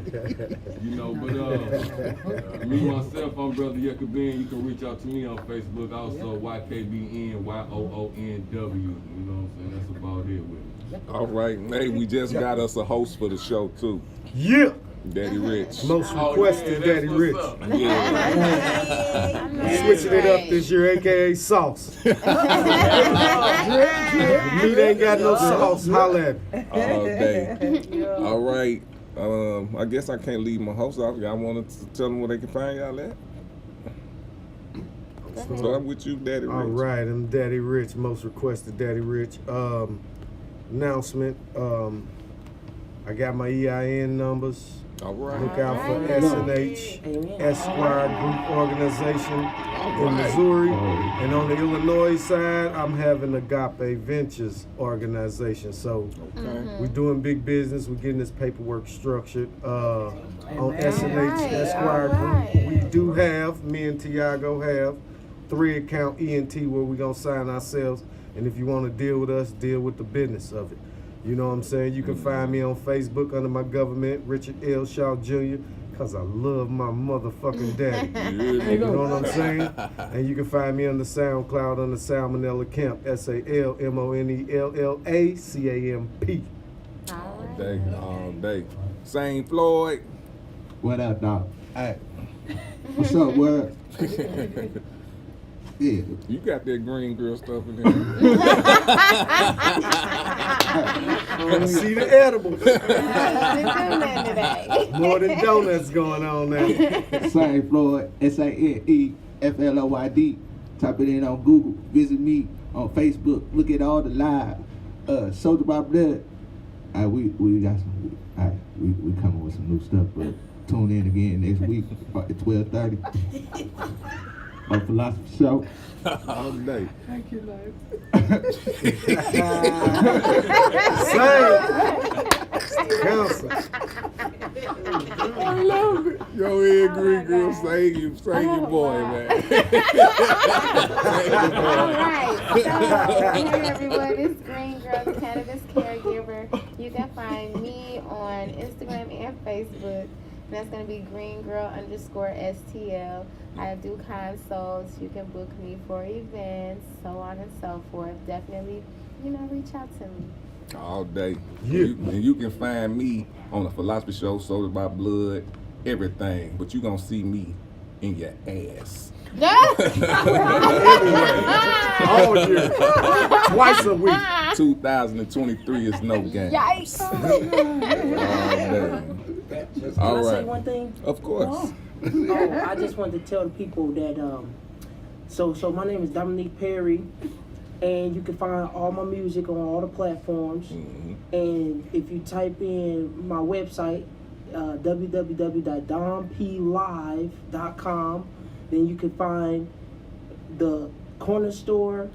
You know, but me, myself, I'm Brother Yakubin. You can reach out to me on Facebook. Also, YKBN, YOONW. You know what I'm saying? That's about it with me. All right, hey, we just got us a host for the show, too. Yeah. Daddy Rich. Most requested Daddy Rich. Yeah. Switching it up this year, aka sauce. Meat ain't got no sauce. Holla at me. All day. All right. I guess I can't leave my host off. Y'all want to tell them where they can find y'all at? So I'm with you, Daddy Rich. All right, I'm Daddy Rich, most requested Daddy Rich. Announcement. I got my EIN numbers. All right. Look out for S&H Esquire Group Organization in Missouri. And on the Illinois side, I'm having Agape Ventures Organization. So we're doing big business. We're getting this paperwork structured. On S&H Esquire Group, we do have, me and Tiago have, 3-account ENT where we're going to sign ourselves. And if you want to deal with us, deal with the business of it. You know what I'm saying? You can find me on Facebook under my government, Richard L. Shaw Jr., because I love my motherfucking daddy. You know what I'm saying? And you can find me on the SoundCloud under Salmonella Kemp, SALMONELLACAMP. All day. St. Floyd. What up, dog? Hey. What's up, word? Yeah. You got that green girl stuff in there. See the edibles. More than donuts going on now. St. Floyd, SANEFLOYD. Type it in on Google. Visit me on Facebook. Look at all the live. Soldier by Blood. We got some. We coming with some new stuff, but tune in again next week at 12:30. On Philosophy Show. All day. Thank you, love. Counsel. I love it. Yo, here, green girl, sing your boy, man. All right. So, hey everyone, it's Green Girl, the Cannabis Caregiver. You can find me on Instagram and Facebook. That's going to be greengirl_STL. I do consults. You can book me for events, so on and so forth. Definitely, reach out to me. All day. Yeah. And you can find me on the Philosophy Show, Soda by Blood, everything. But you're going to see me in your ass. All year. Twice a week. 2023 is no game. Yikes. Can I say one thing? Of course. I just wanted to tell the people that so my name is Dominique Perry, and you can find all my music on all the platforms. And if you type in my website, www.domplive.com, then you can find the corner store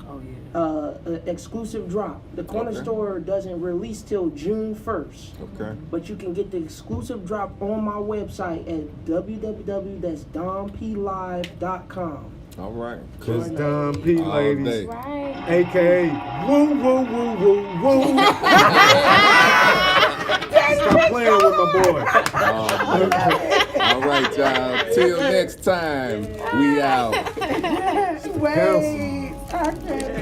exclusive drop. The corner store doesn't release till June 1st. Okay. But you can get the exclusive drop on my website at www.domplive.com. All right. Cause Dom P, ladies, Right. AKA woo woo woo woo woo. Stop playing with my boy. All right, y'all. Till next time, we out. Wait, I can't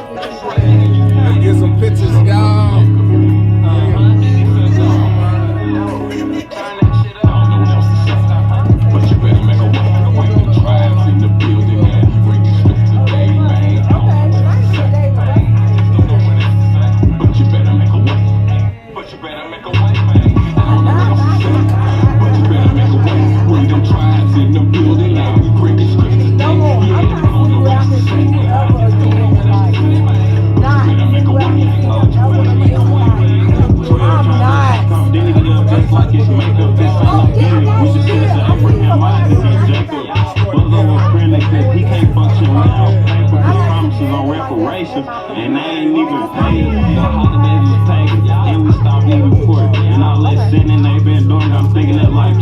Let's get some pictures, y'all.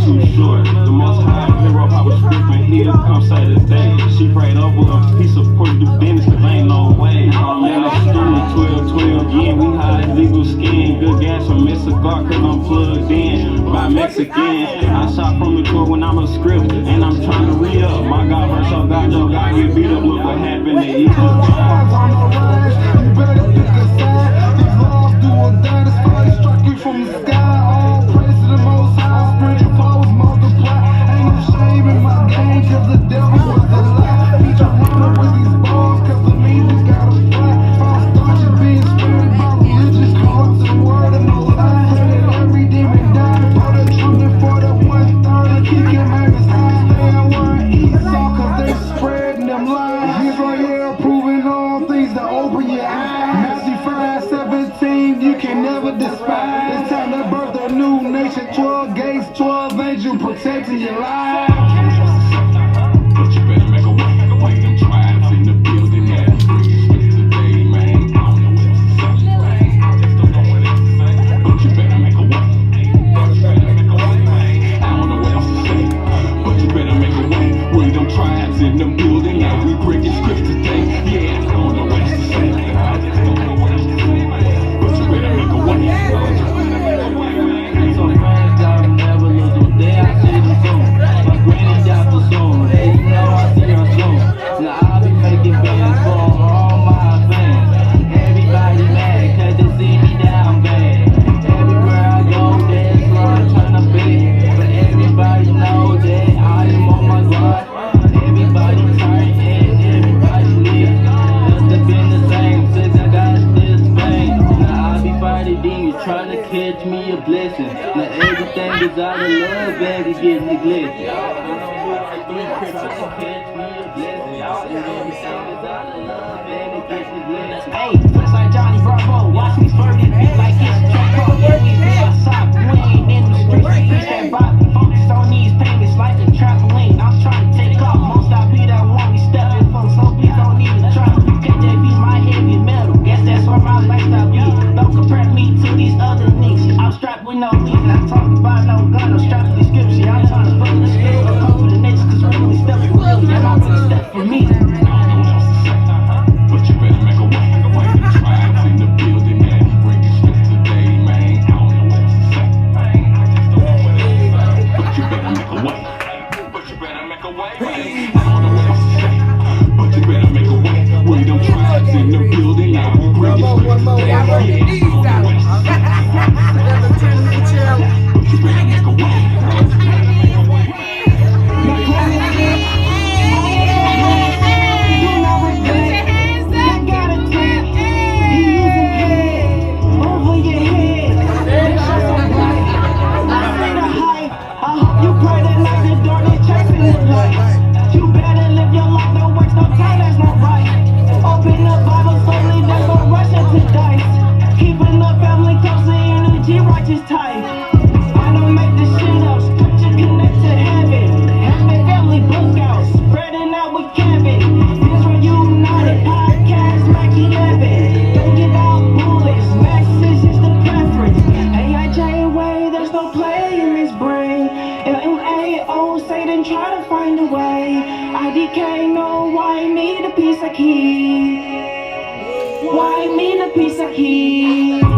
too short. The most high hero, I was stripping here, come say the day. She prayed over a piece of pork, do business, cause ain't no way. Yeah, I'm stupid, 12, yeah, we hide legal skin. Good gas from Miss Cigar, cause I'm plugged in by Mexican. I shot from the court when I'm a script, and I'm trying to read up. My God, verse, oh God, your God get beat up. Look what happened to Egypt. From the sky, all praise to the most high, spiritual flows multiply. Ain't no shame in my game, cause the devil was a lie. Each runner with these balls, cause the meanings gotta fly. False starches being spread by religious cults and word of no lie. Pray that every demon die, pour the truth before the 130. Keep your babies high, stay aware of Esau, cause they spreading them lies. Here's right here, proving all things to open your eyes. Matthew 5:17, you can never despise. 12 gates, 12 angels protecting your life. But you better make a way. Them tribes in the building that bring you straight today, man. I don't know what else to say. I just don't know what else to say. But you better make a way. I don't know what else to say. But you better make a way. Bring them tribes in the building that we bring you script today. Yeah, I don't know what else to say. I just don't know what else to say. But you better make a way. Trying to catch me a blessing. Now everything is out of love, baby, get neglected. Trying to catch me a blessing. Everything is out of love, baby, get neglected. Hey, just like Johnny Bravo, watch me swerve this beat like it's Draco. Yeah, we be outside, we ain't in the streets. Push that body, focus on these payments like a trampoline. I'm trying to take off, most I be that one we stepping from, so please don't even try. KJ be my heavy metal, guess that's where my lifestyle be. Don't compare me to these other niggas. I'm strapped with no weed, not talking about no gun, I'm strapped with description. I'm trying to fuck the script, I'm come for the niggas, cause really step for real, yeah, my really step for me. I don't know what else to say. But you better make a way. Them tribes in the building that bring you script today, man. I don't know what else to say. I just don't know what else to say. But you better make a way. But you better make a way. I don't know what else to say. But you better make a way. Bring them tribes in the building that bring you script today. Yeah, I don't know what else to say. But you better make a way. Just tight. I don't make this shit up. Scripture connect to heaven. Having family book out. Spreading out with Kevin. Israel United podcast, Mac 11. Don't give out bullets. Max 6 is the preference. AIJ way, there's no play in this brain. LMAO, Satan try to find a way. IDK, no, why me the piece of key? Why me the piece of key?